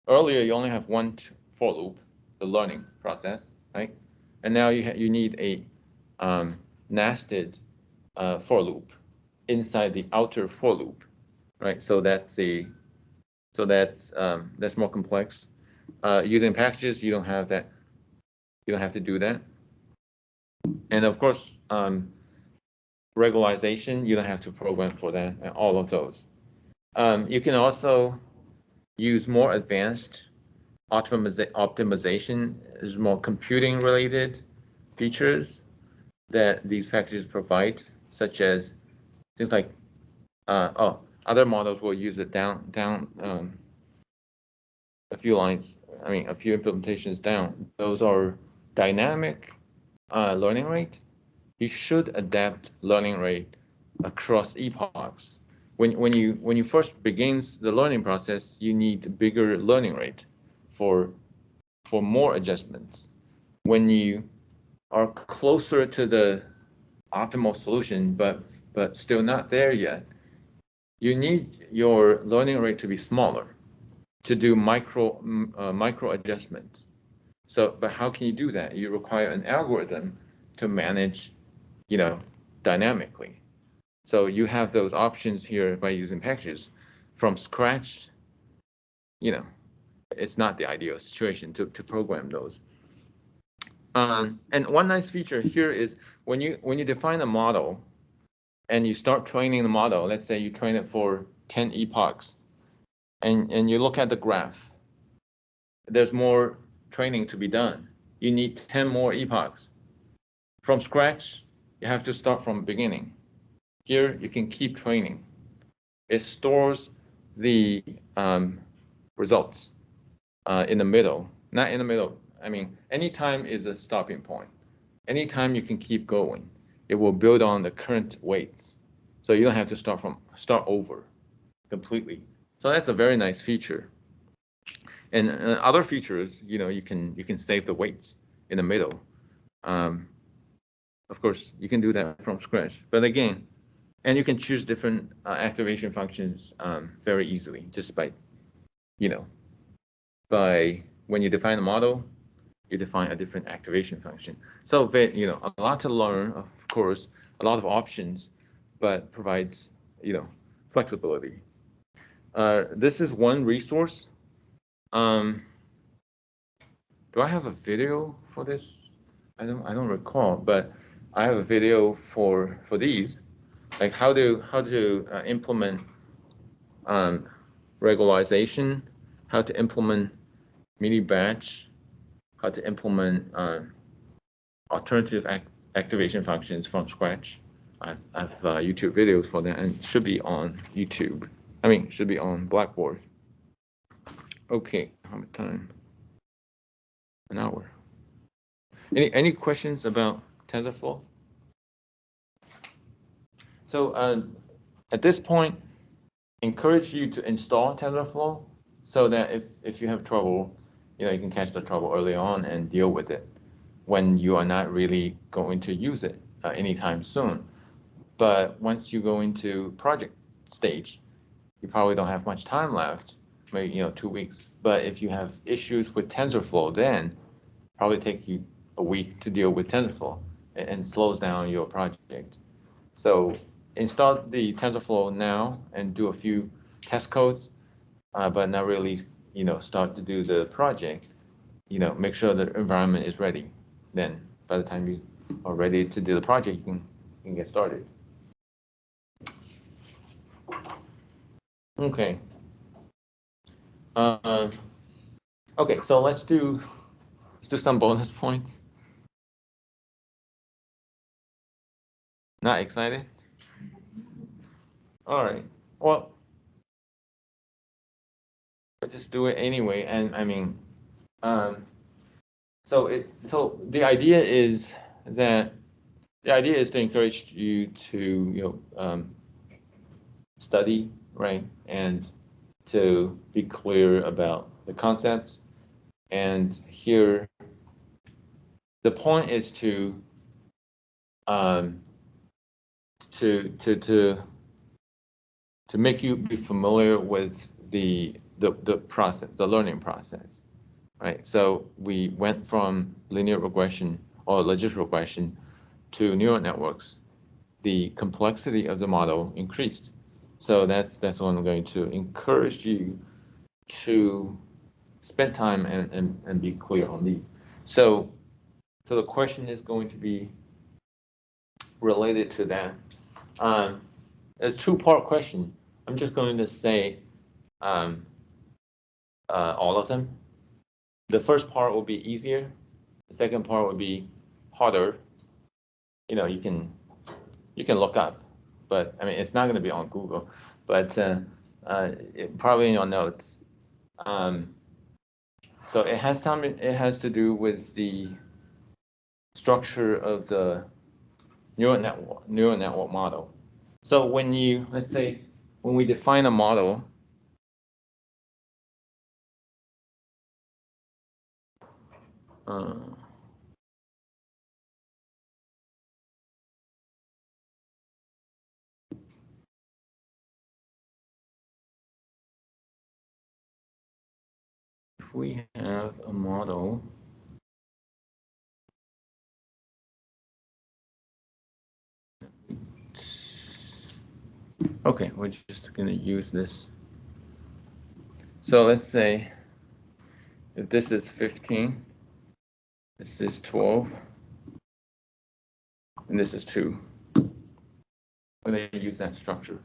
Earlier, you only have 1 for loop, the learning process, right? And now you need a nested for loop inside the outer for loop, right? So that's more complex. Using packages, you don't have that. You don't have to do that. And of course, regularization, you don't have to program for that, and all of those. You can also use more advanced optimization. There's more computing related features that these packages provide, such as things like, other models will use it down a few lines, a few implementations down. Those are dynamic learning rate. You should adapt learning rate across epochs. When you first begins the learning process, you need bigger learning rate for more adjustments. When you are closer to the optimal solution, but still not there yet, you need your learning rate to be smaller to do micro adjustments. So, but how can you do that? You require an algorithm to manage, dynamically. So you have those options here by using packages. From scratch, it's not the ideal situation to program those. And one nice feature here is when you define a model and you start training the model, let's say you train it for 10 epochs, and you look at the graph, there's more training to be done. You need 10 more epochs. From scratch, you have to start from beginning. Here, you can keep training. It stores the results in the middle, not in the middle. I mean, anytime is a stopping point. Anytime you can keep going, it will build on the current weights. So you don't have to start over completely. So that's a very nice feature. And other features, you can save the weights in the middle. Of course, you can do that from scratch. But again, and you can choose different activation functions very easily just by when you define a model, you define a different activation function. So, a lot to learn, of course, a lot of options, but provides, flexibility. This is one resource. Do I have a video for this? I don't recall, but I have a video for these, like how to implement regularization, how to implement mini batch, how to implement alternative activation functions from scratch. I have YouTube videos for that, and it should be on YouTube. I mean, should be on Blackboard. Okay, how much time? An hour. Any questions about TensorFlow? So at this point, encourage you to install TensorFlow so that if you have trouble, you can catch the trouble early on and deal with it when you are not really going to use it anytime soon. But once you go into project stage, you probably don't have much time left, maybe 2 weeks. But if you have issues with TensorFlow, then probably take you a week to deal with TensorFlow and slows down your project. So install the TensorFlow now and do a few test codes, but not really, start to do the project. Make sure the environment is ready. Then by the time you are ready to do the project, you can get started. Okay. Okay, so let's do some bonus points. Not excited? All right. Well, I'll just do it anyway. And I mean, so the idea is to encourage you to study, right, and to be clear about the concepts. And here, the point is to make you be familiar with the process, the learning process, right? So we went from linear regression or logistic regression to neural networks. The complexity of the model increased. So that's what I'm going to encourage you to spend time and be clear on these. So the question is going to be related to that. A two-part question. I'm just going to say all of them. The first part will be easier. The second part will be harder. You can look up, but I mean it's not going to be on Google, but probably in your notes. So it has to do with the structure of the neural network model. So let's say when we define a model, if we have a model, okay, we're just going to use this. So let's say if this is 15, This is 12. And this is 2. When they use that structure.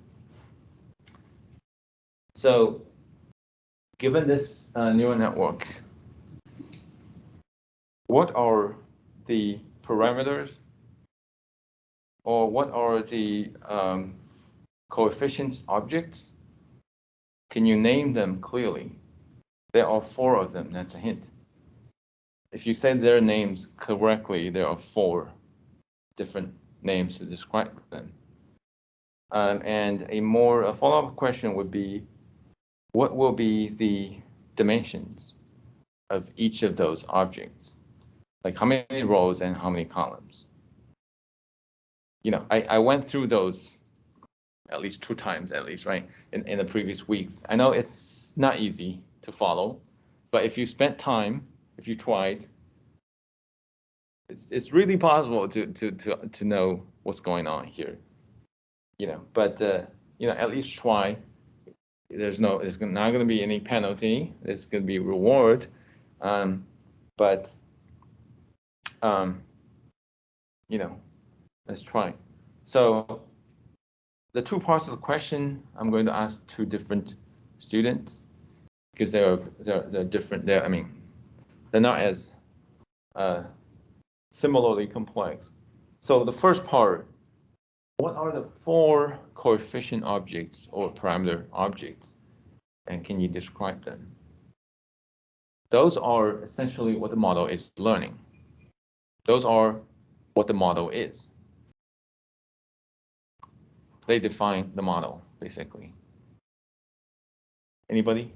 So given this neural network, what are the parameters or what are the coefficients objects? Can you name them clearly? There are 4 of them. That's a hint. If you say their names correctly, there are 4 different names to describe them. And a follow-up question would be, what will be the dimensions of each of those objects? Like how many rows and how many columns? You know, I went through those at least 2 times at least, right? In the previous weeks. I know it's not easy to follow, but if you spent time, if you tried, it's really possible to know what's going on here. You know, but you know, at least try. There's not going to be any penalty. There's going to be reward, but you know, let's try. So the 2 parts of the question, I'm going to ask 2 different students because they're different. I mean, they're not as similarly complex. So the first part, what are the 4 coefficient objects or parameter objects, and can you describe them? Those are essentially what the model is learning. Those are what the model is. They define the model, basically. Anybody?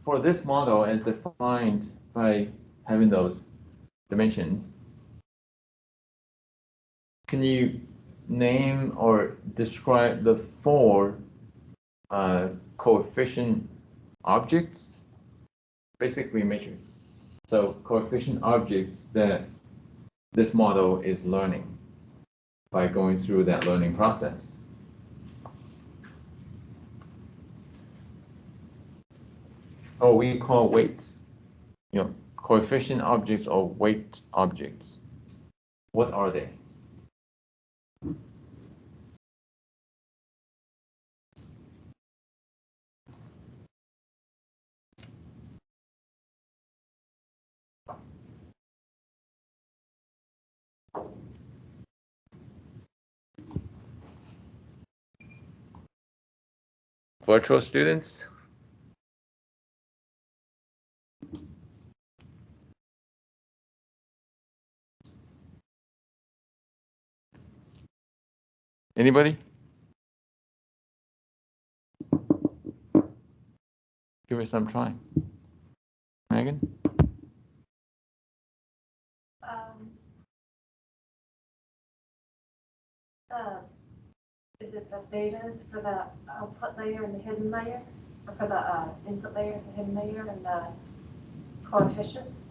For this model, as defined by having those dimensions, can you name or describe the 4 coefficient objects? Basically matrix. So coefficient objects that this model is learning by going through that learning process. Or we call weights. You know, coefficient objects or weight objects. What are they? Virtual students? Anybody? Give it some try. Megan? Is it the betas for the output layer and the hidden layer? Or for the input layer, the hidden layer, and the coefficients?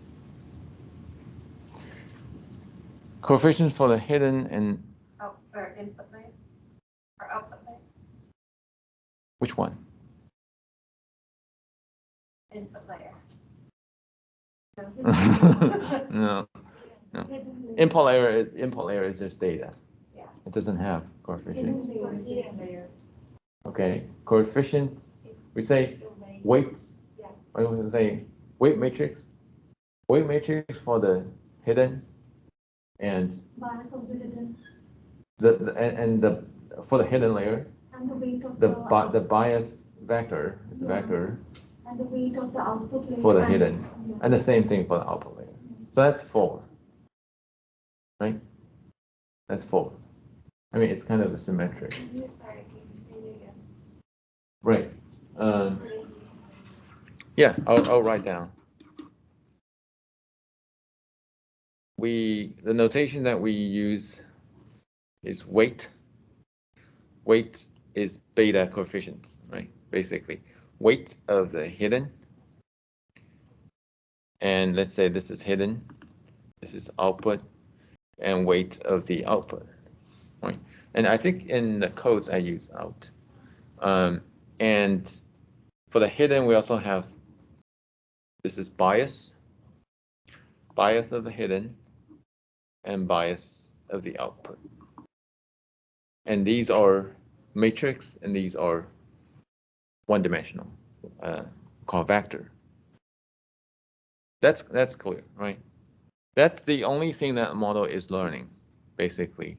Coefficients for the hidden and... or input layer? Or output layer? Which one? Input layer. No. Input layer is just data. Yeah. It doesn't have coefficients. Okay, coefficients. We say weights. Or we say weight matrix. Weight matrix for the hidden and the for the hidden layer. And the weight of the bias vector is the vector. And the weight of the output layer for the hidden, and the same thing for the output layer. So that's 4, right? That's 4. I mean, it's kind of a symmetric. Sorry, can you say it again? Right. Yeah, I'll write down. The notation that we use is weight. Weight is beta coefficients, right? Basically, weight of the hidden And let's say this is hidden, this is output, and weight of the output, right? And I think in the codes I use out. And for the hidden, we also have, this is bias of the hidden, and bias of the output. And these are matrix, and these are one-dimensional, called vector. That's clear, right? That's the only thing that model is learning, basically,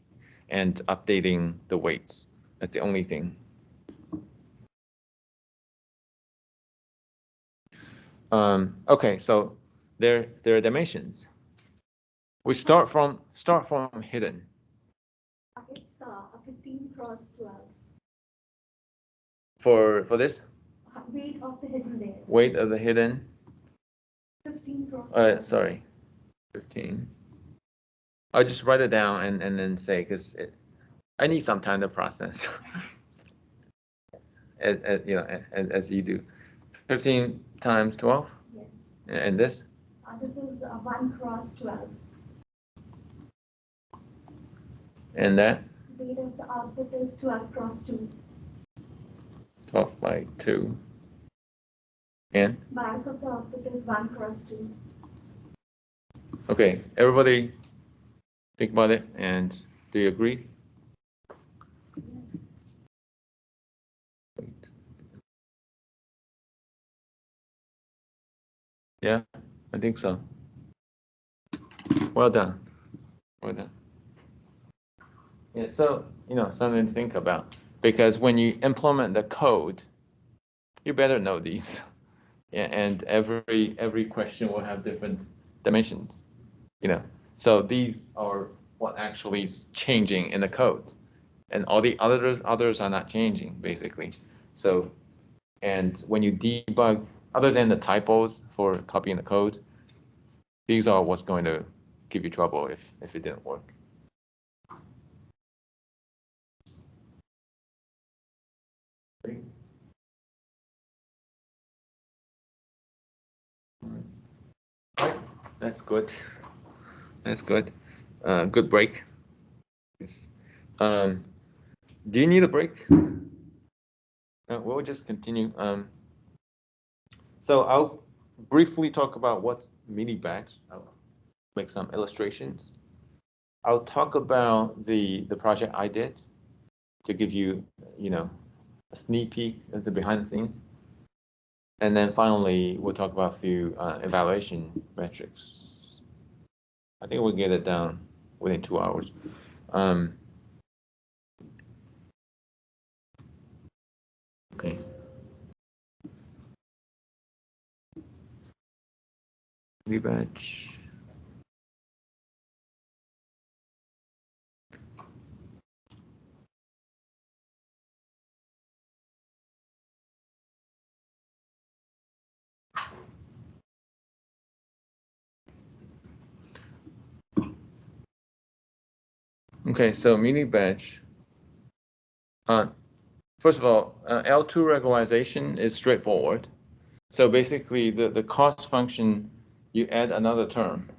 and updating the weights. That's the only thing. Okay, so there are dimensions. We start from hidden. It's a 15 cross 12. For this? Weight of the hidden layer. Weight of the hidden. 15 cross 12. Sorry, 15. I'll just write it down and then say, because I need some time to process. as you do. 15 times 12? Yes. And this? This is 1 cross 12. And that? Weight of the output is 12 cross 2. 12 by 2. And? Bias of the output is 1 cross 2. Okay, everybody think about it, and do you agree? Yeah, I think so. Well done. Well done. Yeah, so, something to think about, because when you implement the code, you better know these. Yeah, and every question will have different dimensions, So these are what actually is changing in the code, and all the others are not changing, basically. So, and when you debug, other than the typos for copying the code, these are what's going to give you trouble if it didn't work. Right. That's good. That's good. Good break. Yes. Do you need a break? We'll just continue. So I'll briefly talk about what's mini batch. I'll make some illustrations. I'll talk about the project I did to give you, a sneak peek as the behind the scenes. And then finally, we'll talk about a few evaluation metrics. I think we'll get it down within 2 hours. Okay. Mini batch. Okay, so mini batch. First of all, L2 regularization is straightforward. So basically, the cost function, you add another term,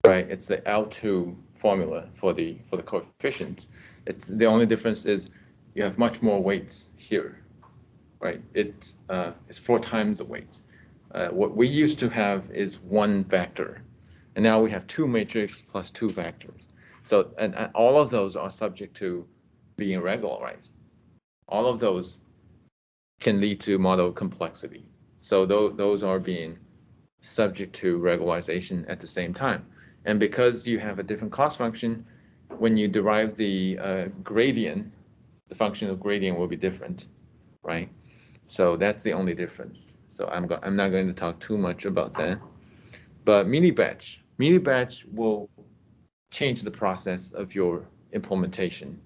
right? It's the L2 formula for the coefficients. It's the only difference is you have much more weights here, right? It's 4 times the weights. What we used to have is 1 vector, and now we have 2 matrix plus 2 vectors. So and all of those are subject to being regularized. All of those can lead to model complexity. So those are being subject to regularization at the same time. And because you have a different cost function, when you derive the gradient, the function of gradient will be different, right? So that's the only difference. So I'm not going to talk too much about that. But mini batch will change the process of your implementation.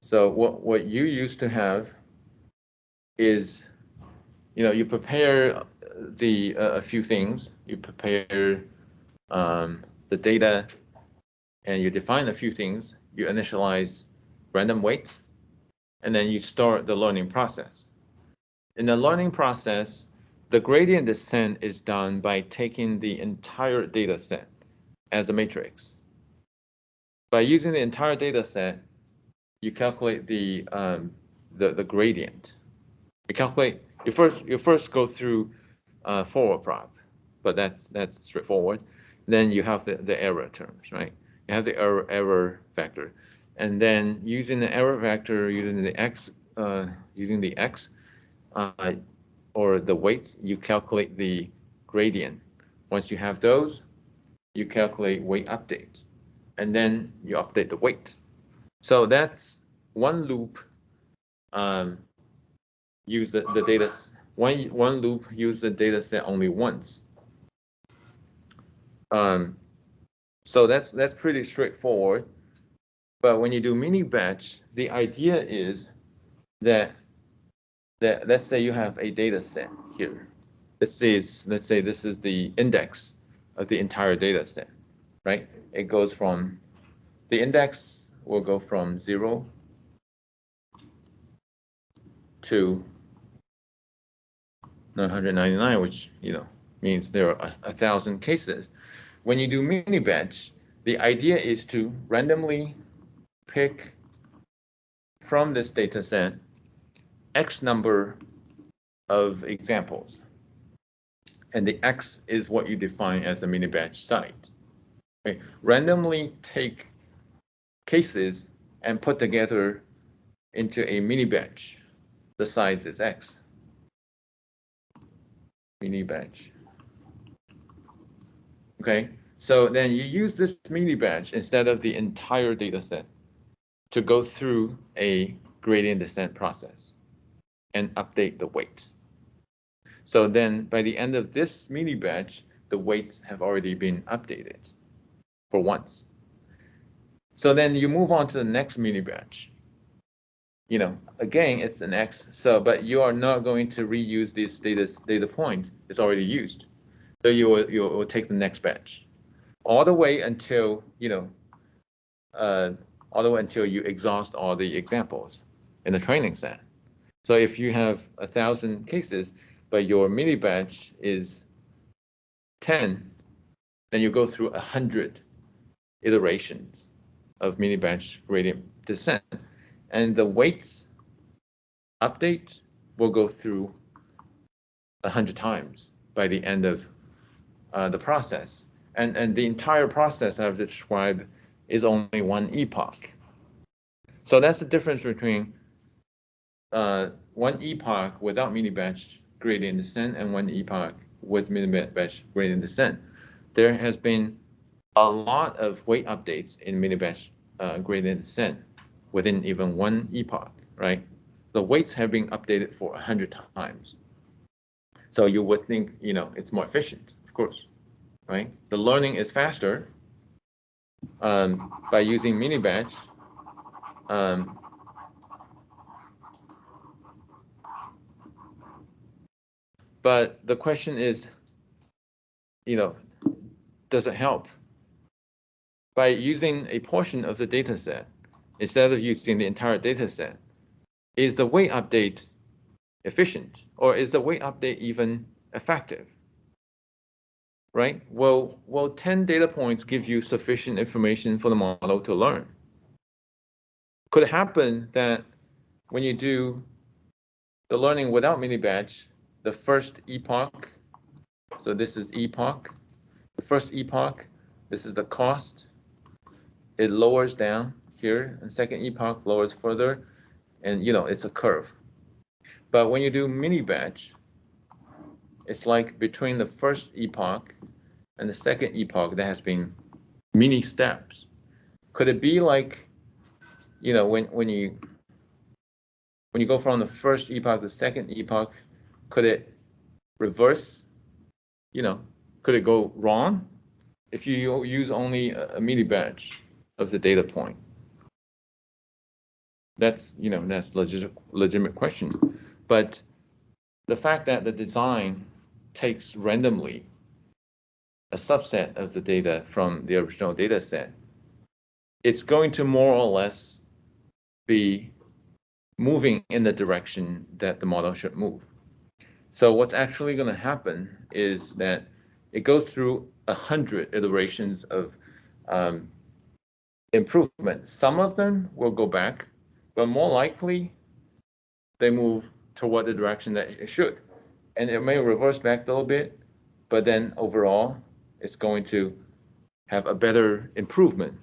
So what you used to have is, you prepare a few things. You prepare the data, and you define a few things. You initialize random weights, and then you start the learning process. In the learning process, the gradient descent is done by taking the entire data set as a matrix. By using the entire data set, you calculate the gradient. You first go through forward prop, but that's straightforward. Then you have the error terms, right? You have the error vector, and then using the error vector, using the x, or the weights, you calculate the gradient. Once you have those, you calculate weight update, and then you update the weight. So that's one loop. Use the data. One loop use the data set only once. So that's pretty straightforward. But when you do mini batch, the idea is that let's say you have a data set here. Let's say this is the index of the entire data set, right? It goes from, the index will go from 0 to 999, which means there are 1,000 cases. When you do mini batch, the idea is to randomly pick from this data set X number of examples. And the X is what you define as a mini batch site. Okay. Randomly take cases and put together into a mini batch. The size is X. Mini batch. Okay, so then you use this mini batch instead of the entire data set to go through a gradient descent process and update the weight. So then by the end of this mini batch, the weights have already been updated for once. So then you move on to the next mini batch. Again, it's an X, but you are not going to reuse these data points. It's already used. So you will take the next batch all the way until, all the way until you exhaust all the examples in the training set. So if you have 1,000 cases, but your mini batch is 10, then you go through 100 iterations of mini batch gradient descent, and the weights update will go through 100 times by the end of the process. And the entire process I've described is only one epoch. So that's the difference between one epoch without mini batch gradient descent and one epoch with mini batch gradient descent. There has been a lot of weight updates in mini batch gradient descent within even one epoch, right? The weights have been updated for 100 times. So you would think, it's more efficient, of course, right? The learning is faster by using mini batch. But the question is, does it help? By using a portion of the data set, instead of using the entire data set, is the weight update efficient, or is the weight update even effective? Right? Well, 10 data points give you sufficient information for the model to learn. Could it happen that when you do the learning without mini batch, the first epoch, so this is epoch, the first epoch, this is the cost, it lowers down here, and second epoch lowers further, and it's a curve. But when you do mini batch, it's like between the first epoch and the second epoch, there has been mini steps. Could it be like, when you go from the first epoch to the second epoch, could it reverse? Could it go wrong if you use only a mini batch of the data point? That's legitimate question. But the fact that the design takes randomly a subset of the data from the original data set, it's going to more or less be moving in the direction that the model should move. So what's actually going to happen is that it goes through 100 iterations of improvement. Some of them will go back, but more likely they move toward the direction that it should. And it may reverse back a little bit, but then overall, it's going to have a better improvement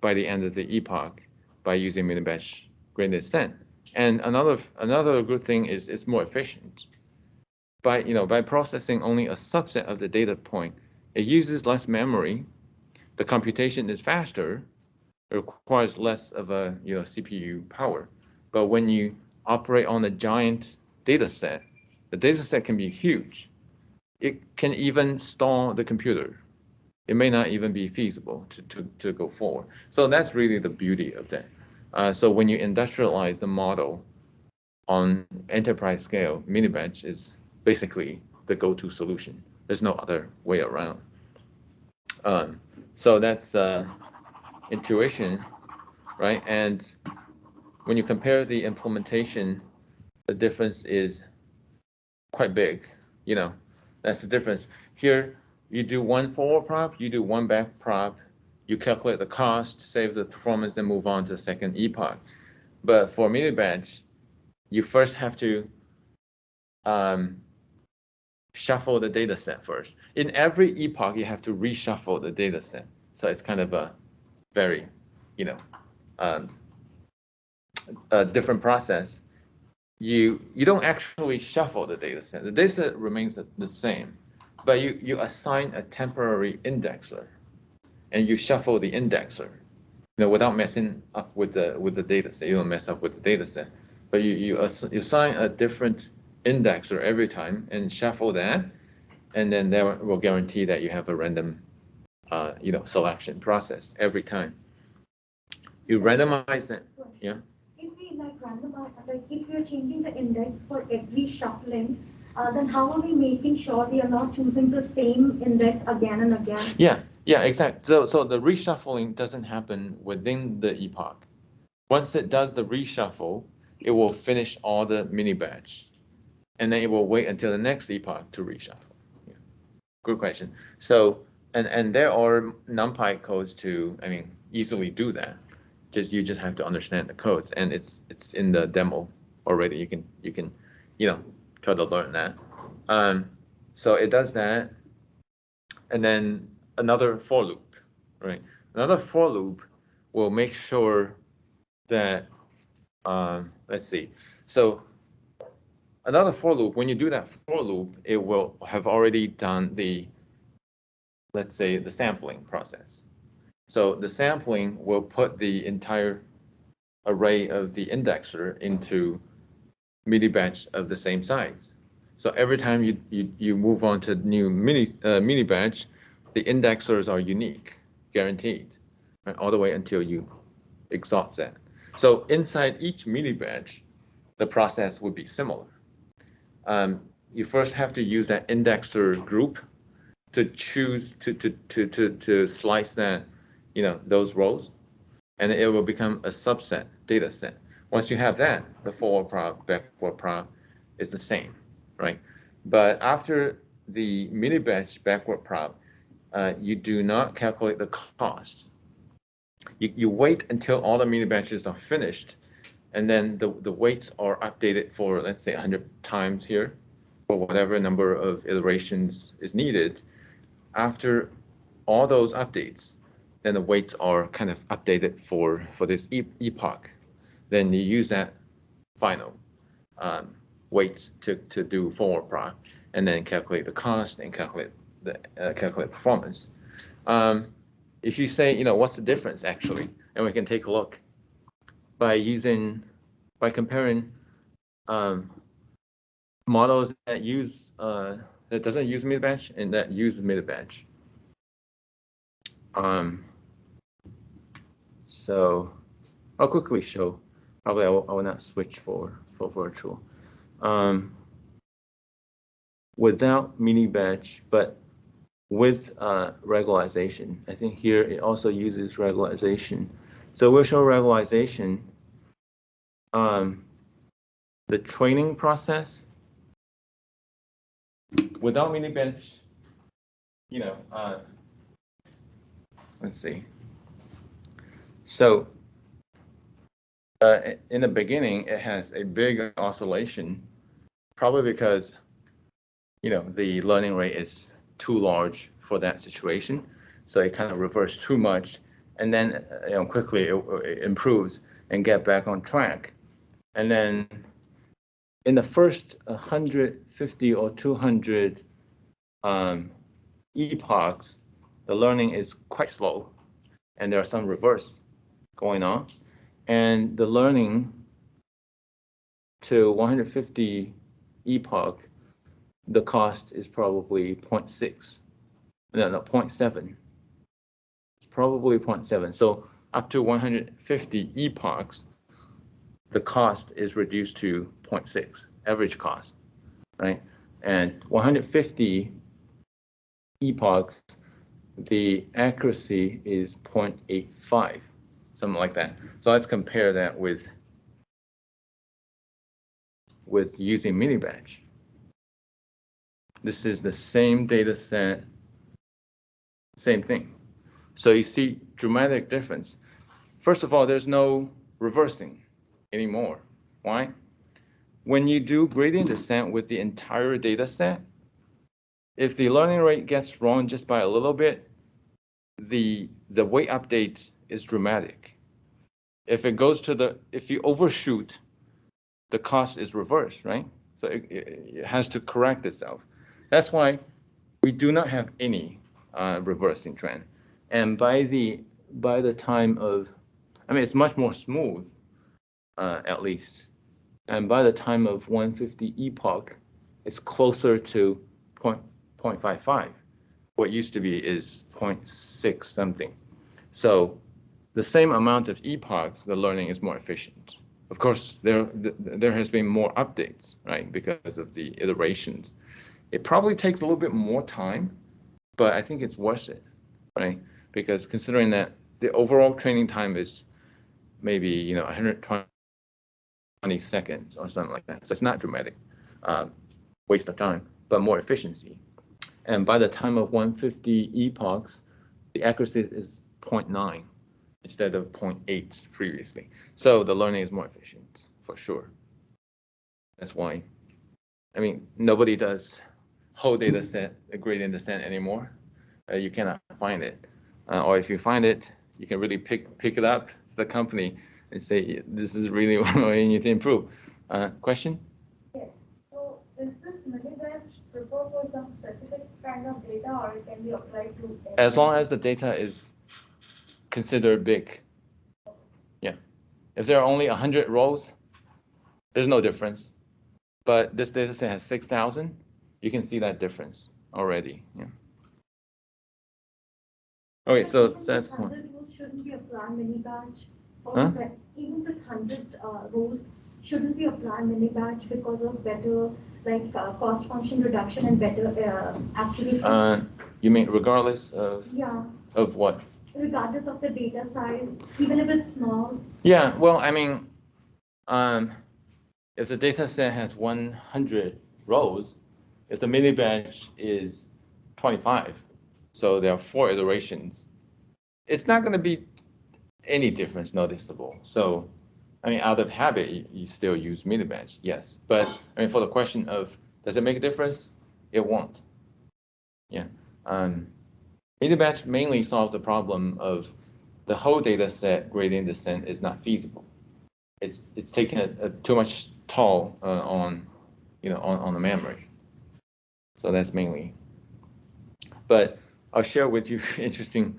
by the end of the epoch by using mini-batch gradient descent. And another good thing is it's more efficient. By processing only a subset of the data point, it uses less memory, the computation is faster, it requires less of a CPU power. But when you operate on a giant data set, the data set can be huge. It can even stall the computer. It may not even be feasible to go forward. So that's really the beauty of that. So when you industrialize the model on enterprise scale, mini-batch is basically the go-to solution. There's no other way around. So that's intuition, right? And when you compare the implementation, the difference is quite big. That's the difference. Here, you do one forward prop, you do one back prop, you calculate the cost, save the performance, then move on to the second epoch. But for mini-batch, you first have to shuffle the data set first. In every epoch, you have to reshuffle the data set. So it's kind of a very, a different process. You don't actually shuffle the data set. The data set remains the same, but you assign a temporary indexer, and you shuffle the indexer, without messing up with the data set. You don't mess up with the data set, but you assign a different indexer every time and shuffle that, and then that will guarantee that you have a random, selection process every time. You randomize that, yeah. If we randomize, if we are changing the index for every shuffling, then how are we making sure we are not choosing the same index again and again? Yeah, exactly. So the reshuffling doesn't happen within the epoch. Once it does the reshuffle, it will finish all the mini-batch, and then it will wait until the next epoch to reshuffle. Yeah. Good question. So, and there are NumPy codes to, easily do that. You just have to understand the codes, and it's in the demo already. You can try to learn that. So it does that, and then another for loop, right? Another for loop will make sure that let's see. So another for loop, when you do that for loop, it will have already done the, let's say, the sampling process. So the sampling will put the entire array of the indexer into mini-batch of the same size. So every time you move on to new mini-batch, the indexers are unique, guaranteed, right, all the way until you exhaust that. So inside each mini-batch, the process would be similar. You first have to use that indexer group to choose to slice that, those rows, and it will become a subset data set. Once you have that, the forward prop, backward prop is the same, right? But after the mini-batch backward prop, you do not calculate the cost. You wait until all the mini-batches are finished, and then the weights are updated for, let's say, 100 times here, or whatever number of iterations is needed. After all those updates, then the weights are kind of updated for this epoch. Then you use that final weights to do forward prop, and then calculate the cost and calculate performance. If you say, what's the difference actually, and we can take a look by comparing models that use that doesn't use mid-batch and that use mid-batch. So I'll quickly show. Probably I will not switch for virtual. Without mini-batch, but with regularization. I think here it also uses regularization. So we'll show regularization. The training process without mini bench, let's see. So in the beginning, it has a big oscillation, probably because, the learning rate is too large for that situation. So it kind of reverses too much, and then quickly it improves and get back on track. And then in the first 150 or 200 epochs, the learning is quite slow, and there are some reverse going on. And the learning to 150 epoch, the cost is probably 0.6. No, 0.7. It's probably 0.7. So up to 150 epochs, the cost is reduced to 0.6, average cost, right? And 150 epochs, the accuracy is 0.85, something like that. So let's compare that with using mini batch. This is the same data set, same thing. So you see dramatic difference. First of all, there's no reversing anymore. Why? When you do gradient descent with the entire data set, if the learning rate gets wrong just by a little bit, the weight update is dramatic. If you overshoot, the cost is reversed, right? So it has to correct itself. That's why we do not have any reversing trend. And by the time of, it's much more smooth, at least. And by the time of 150 epoch, it's closer to 0.55. What used to be is 0.6 something. So the same amount of epochs, the learning is more efficient. Of course, there has been more updates, right, because of the iterations. It probably takes a little bit more time, but I think it's worth it, right? Because considering that the overall training time is maybe 120 seconds or something like that. So it's not dramatic waste of time, but more efficiency. And by the time of 150 epochs, the accuracy is 0.9 instead of 0.8 previously. So the learning is more efficient, for sure. That's why, nobody does whole data set gradient descent anymore. You cannot find it. Or if you find it, you can really pick it up to the company and say, this is really what you need to improve. Question? Yes. So is this mini batch preferred for some specific kind of data, or it can be applied to any? As long as the data is considered big. Yeah. If there are only 100 rows, there's no difference. But this data set has 6,000, you can see that difference already. Yeah. Okay, so that's point. 100 rows shouldn't be applied mini batch. Huh? Even with 100 rows, shouldn't be applied mini batch because of better cost function reduction and better accuracy? You mean regardless of? Yeah. Of what? Regardless of the data size, even if it's small. Yeah, well, if the data set has 100 rows, if the mini batch is 25, so there are 4 iterations, it's not going to be any difference noticeable. So, out of habit, you still use mini batch, yes. But for the question of does it make a difference, it won't. Yeah. Mini batch mainly solves the problem of the whole data set gradient descent is not feasible. It's taking a too much toll on the memory. So that's mainly. But I'll share with you interesting,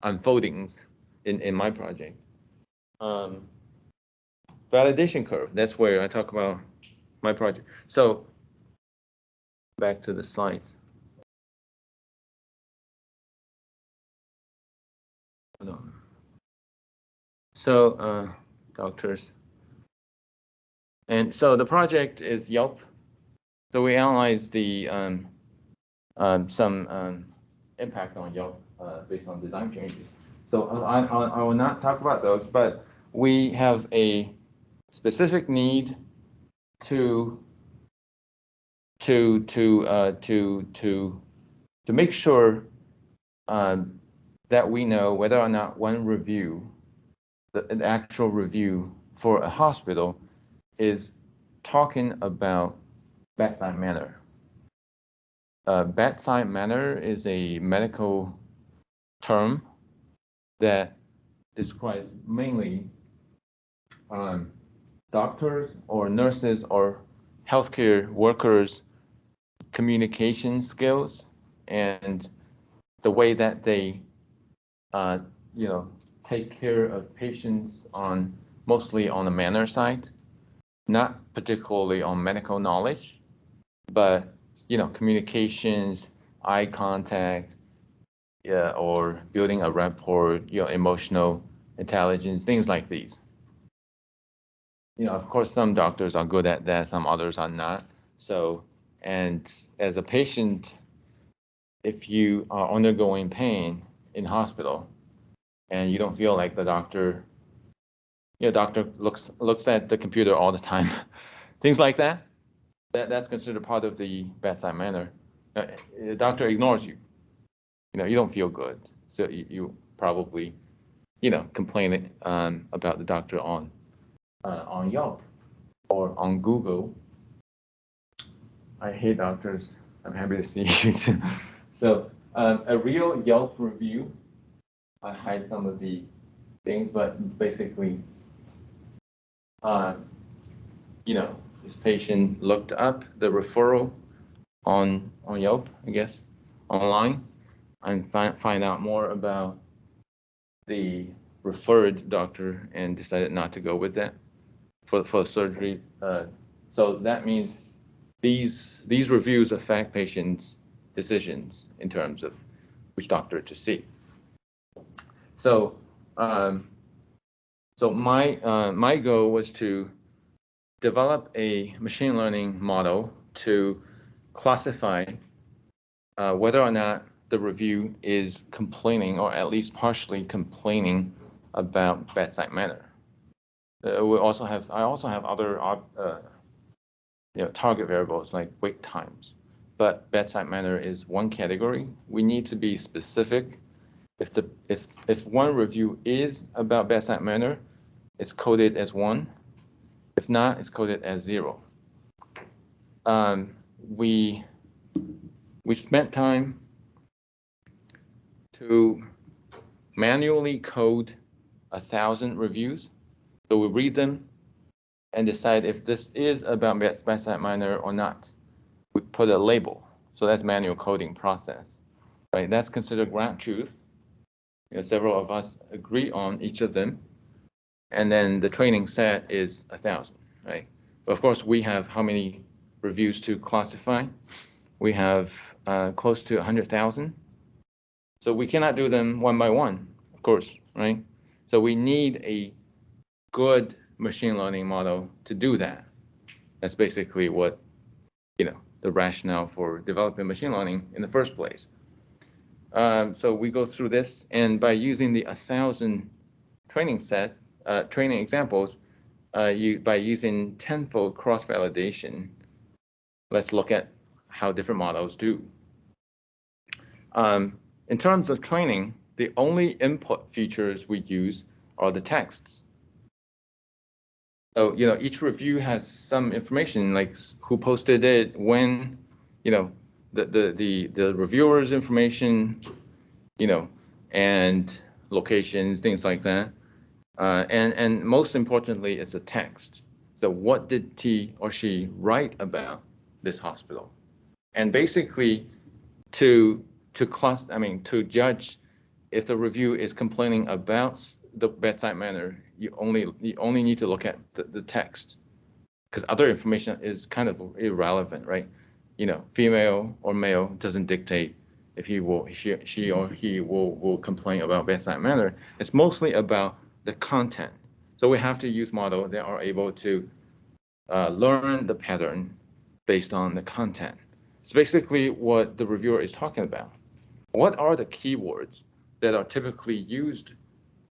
unfoldings in my project. Validation curve. That's where I talk about my project. So back to the slides. So doctors. And so the project is Yelp. So we analyze the some impact on Yelp based on design changes. So I will not talk about those, but we have a specific need to make sure that we know whether or not one review, an actual review for a hospital, is talking about bedside manner. Bedside manner is a medical term that describes mainly doctors or nurses or healthcare workers' communication skills and the way that they, take care of patients mostly on the manner side, not particularly on medical knowledge, but communications, eye contact, or building a rapport, emotional intelligence, things like these. Of course, some doctors are good at that, some others are not. So, and as a patient, if you are undergoing pain in hospital and you don't feel like the doctor looks at the computer all the time, things like that, that's considered part of the bedside manner. The doctor ignores you. You don't feel good, so you probably, complain about the doctor on Yelp or on Google. I hate doctors. I'm happy to see you too. So a real Yelp review, I hide some of the things, but basically, this patient looked up the referral on Yelp, I guess, online, and find out more about the referred doctor and decided not to go with that for surgery. So that means these reviews affect patients' decisions in terms of which doctor to see. So my goal was to develop a machine learning model to classify whether or not the review is complaining or at least partially complaining about bedside manner. I also have other target variables like wait times, but bedside manner is one category. We need to be specific. If one review is about bedside manner, it's coded as 1. If not, it's coded as 0. We spent time to manually code 1,000 reviews. So we read them and decide if this is about bedside manner or not. We put a label. So that's manual coding process, right? That's considered ground truth. Several of us agree on each of them. And then the training set is 1,000, right? But of course, we have how many reviews to classify? We have close to 100,000. So we cannot do them one by one, of course, right? So we need a good machine learning model to do that. That's basically what, the rationale for developing machine learning in the first place. So we go through this, and by using the 1,000 training examples, by using tenfold cross-validation, let's look at how different models do. In terms of training, the only input features we use are the texts. So, each review has some information like who posted it, when, the reviewer's information, and locations, things like that. And most importantly, it's a text. So what did he or she write about this hospital? And basically, to judge if the review is complaining about the bedside manner, you only need to look at the text, because other information is kind of irrelevant, right? Female or male doesn't dictate if she or he will complain about bedside manner. It's mostly about the content. So we have to use models that are able to learn the pattern based on the content. It's basically what the reviewer is talking about. What are the keywords that are typically used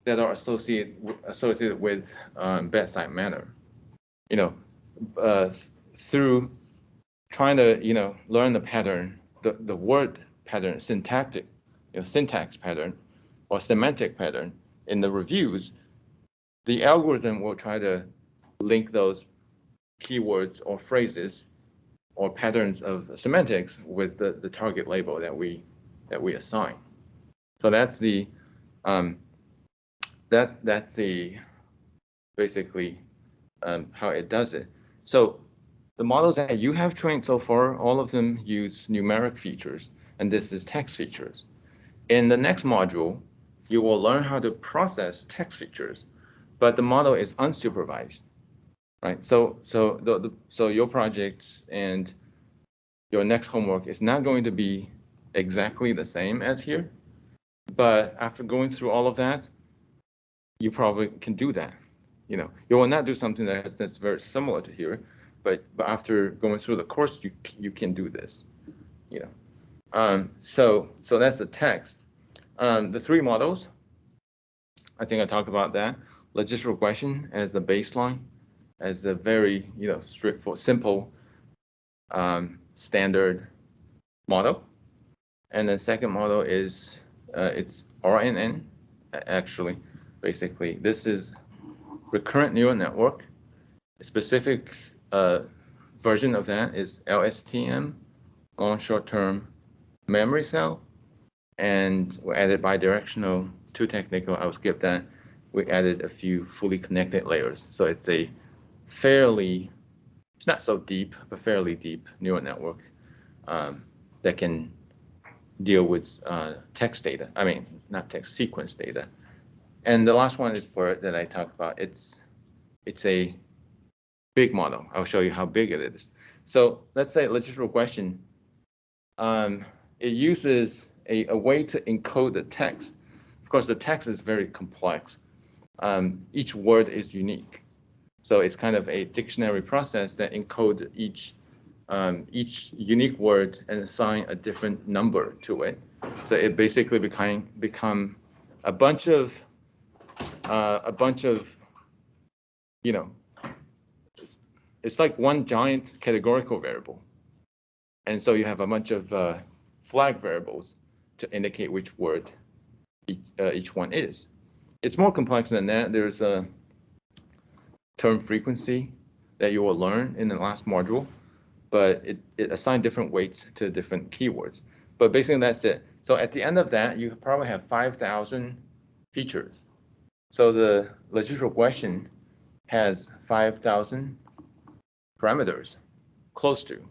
that are associated with bedside manner? through trying to, learn the pattern, the word pattern, syntactic, syntax pattern or semantic pattern in the reviews, the algorithm will try to link those keywords or phrases or patterns of semantics with the target label that we assign. So that's the that's the basically how it does it. So the models that you have trained so far, all of them use numeric features, and this is text features. In the next module, you will learn how to process text features, but the model is unsupervised, right? So your project and your next homework is not going to be exactly the same as here, but after going through all of that, you probably can do that. You will not do something that's very similar to here, but after going through the course, you can do this. So that's the text. The three models, I think I talked about that. Logistic regression as the baseline, as the very straightforward, simple, standard model. And the second model is it's RNN. Actually, basically, this is recurrent neural network. A specific version of that is LSTM, long short-term memory cell, and we added bidirectional, too technical, I'll skip that. We added a few fully connected layers. So it's a it's not so deep, but fairly deep neural network that can deal with text data. I mean, not text, sequence data. And the last one is BERT that I talked about. It's a big model. I'll show you how big it is. So let's say logistic regression. It uses a way to encode the text. Of course, the text is very complex. Each word is unique. So it's kind of a dictionary process that encodes each unique word and assign a different number to it. So it basically become a bunch of it's like one giant categorical variable. And so you have a bunch of flag variables to indicate which word each one is. It's more complex than that. There's a term frequency that you will learn in the last module, but it assigns different weights to different keywords. But basically that's it. So at the end of that, you probably have 5,000 features. So the logistic regression has 5,000 parameters, close to.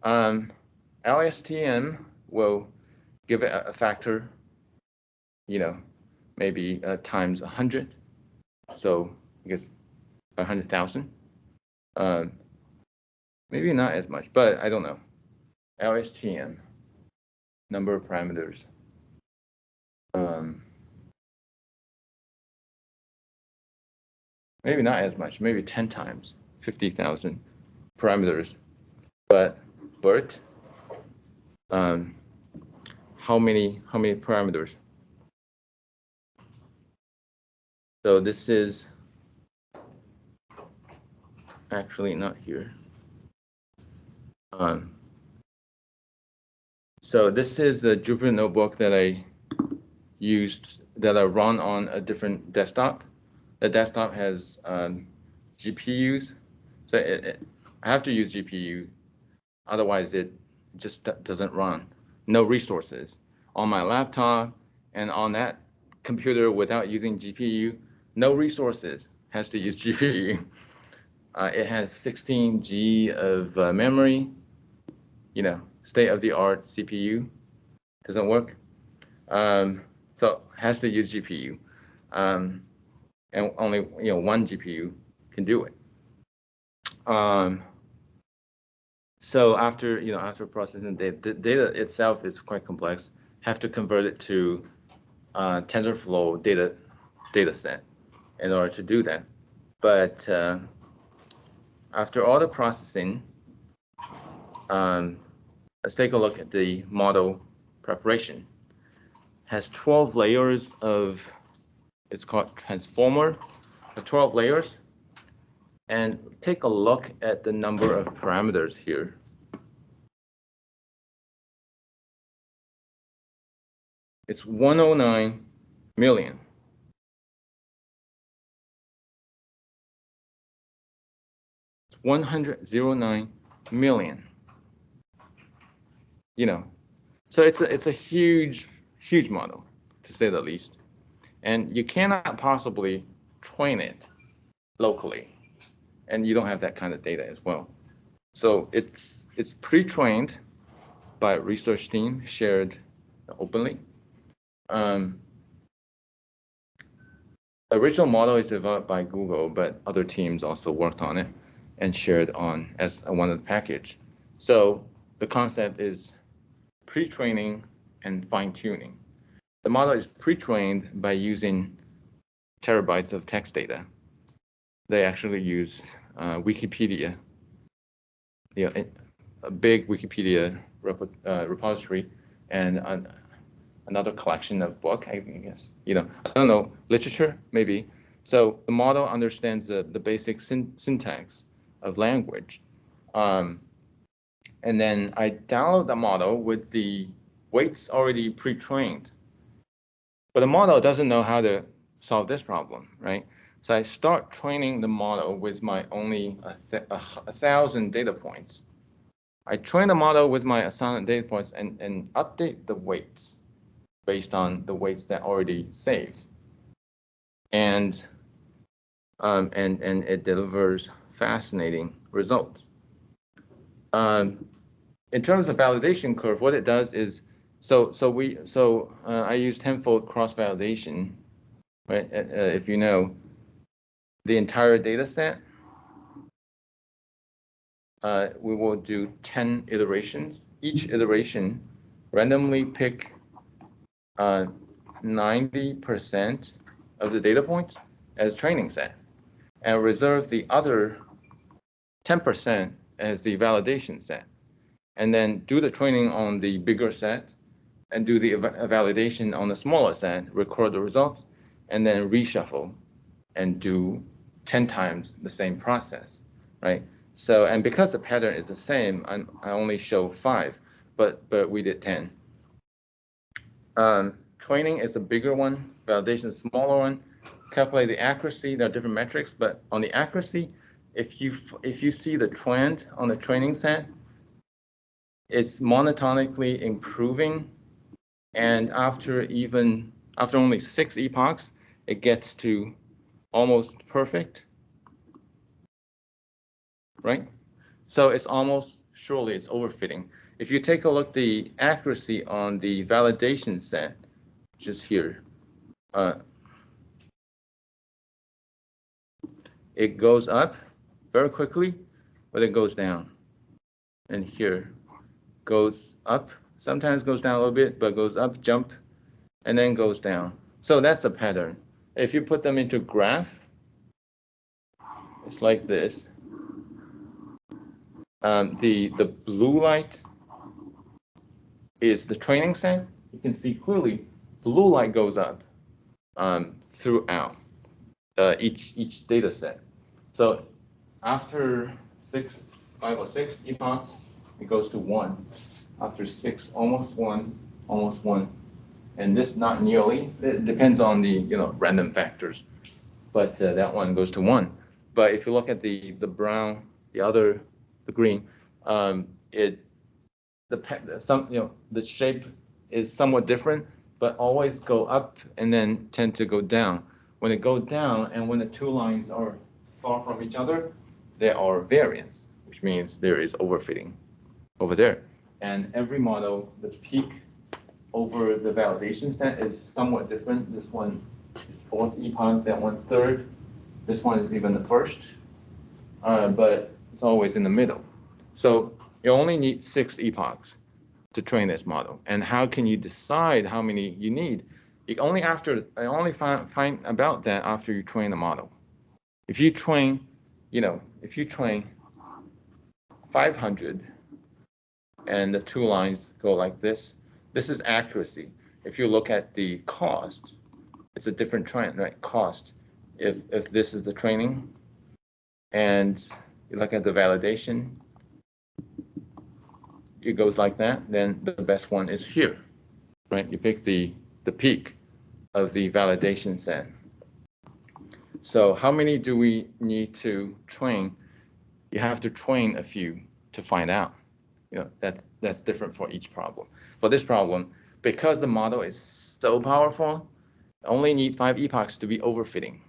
LSTM will give it a factor, maybe times 100. So I guess 100,000. Maybe not as much, but I don't know. LSTM, number of parameters. Maybe not as much, maybe 10 times, 50,000 parameters. But BERT, how many parameters? So this is actually not here. So this is the Jupyter notebook that I used, that I run on a different desktop. The desktop has GPUs, so I have to use GPU, otherwise it just doesn't run. No resources. On my laptop and on that computer without using GPU, no resources, has to use GPU. It has 16 G of memory, state-of-the-art CPU, doesn't work. So has to use GPU. And only one GPU can do it. So after processing the data itself is quite complex. Have to convert it to TensorFlow data set in order to do that. But after all the processing, let's take a look at the model preparation. Has 12 layers of, it's called transformer, 12 layers. And take a look at the number of parameters here. It's 109 million. It's 109 million. You know, so it's a huge model, to say the least. And you cannot possibly train it locally, and you don't have that kind of data as well. So it's pre-trained by a research team, shared openly. Original model is developed by Google, but other teams also worked on it and shared on as one of the package. So the concept is pre-training and fine-tuning. The model is pre-trained by using terabytes of text data. They actually use Wikipedia, a big Wikipedia repository, and another collection of book, I guess. I don't know, literature, maybe. So the model understands the basic syntax of language. And then I download the model with the weights already pre-trained. But the model doesn't know how to solve this problem, right? So I start training the model with my only 1,000 data points. I train the model with my assigned data points and update the weights based on the weights that already saved. And it delivers fascinating results. In terms of validation curve, what it does is, I use tenfold cross-validation, right? If you know the entire data set, we will do 10 iterations. Each iteration randomly pick 90% of the data points as training set and reserve the other 10% as the validation set. And then do the training on the bigger set and do the validation on the smaller set, record the results, and then reshuffle and do 10 times the same process, right? So, and because the pattern is the same, I only show 5, but we did 10. Training is a bigger one, validation is a smaller one. Calculate the accuracy, there are different metrics, but on the accuracy, if you see the trend on the training set, it's monotonically improving, and after only 6 epochs, it gets to almost perfect, right? So it's almost surely it's overfitting. If you take a look at the accuracy on the validation set, which is here, it goes up very quickly, but it goes down. And here goes up, sometimes goes down a little bit, but goes up, jump, and then goes down. So that's a pattern. If you put them into graph, it's like this. The blue light is the training set. You can see clearly blue light goes up throughout each data set. So after 5 or 6 epochs, it goes to 1. After 6, almost 1, almost 1. And this not nearly, it depends on the random factors, but that one goes to 1. But if you look at the brown, the green, the shape is somewhat different, but always go up and then tend to go down. When it goes down and when the 2 lines are far from each other, there are variance, which means there is overfitting over there. And every model, the peak over the validation set is somewhat different. This one is 4th epoch, that one 3rd. This one is even the 1st, but it's always in the middle. So you only need 6 epochs to train this model. And how can you decide how many you need? I only find about that after you train the model. If you train, 500 and the 2 lines go like this, this is accuracy. If you look at the cost, it's a different trend, right? Cost. If this is the training, and you look at the validation, it goes like that, then the best one is here, right? You pick the peak of the validation set. So how many do we need to train? You have to train a few to find out. You know, that's different for each problem. For this problem, because the model is so powerful, only need 5 epochs to be overfitting.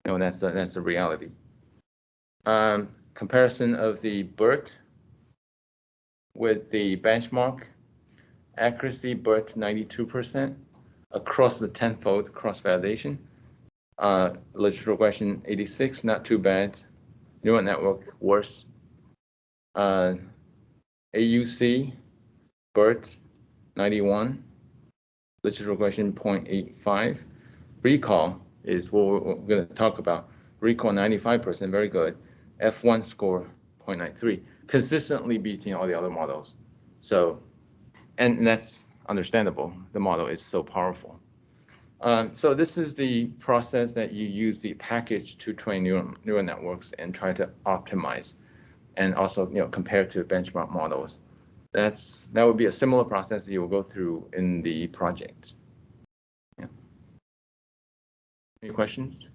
You know, that's the reality. Comparison of the BERT with the benchmark accuracy, BERT 92% across the tenfold cross validation. Logical regression 86, not too bad. Neural network worse. AUC, BERT 91, logical regression 0.85. Recall is what we're going to talk about. Recall 95%, very good. F1 score 0.93, consistently beating all the other models. So, and that's understandable. The model is so powerful. So this is the process that you use the package to train neural networks and try to optimize, and also compare to benchmark models. That would be a similar process you will go through in the project. Yeah. Any questions?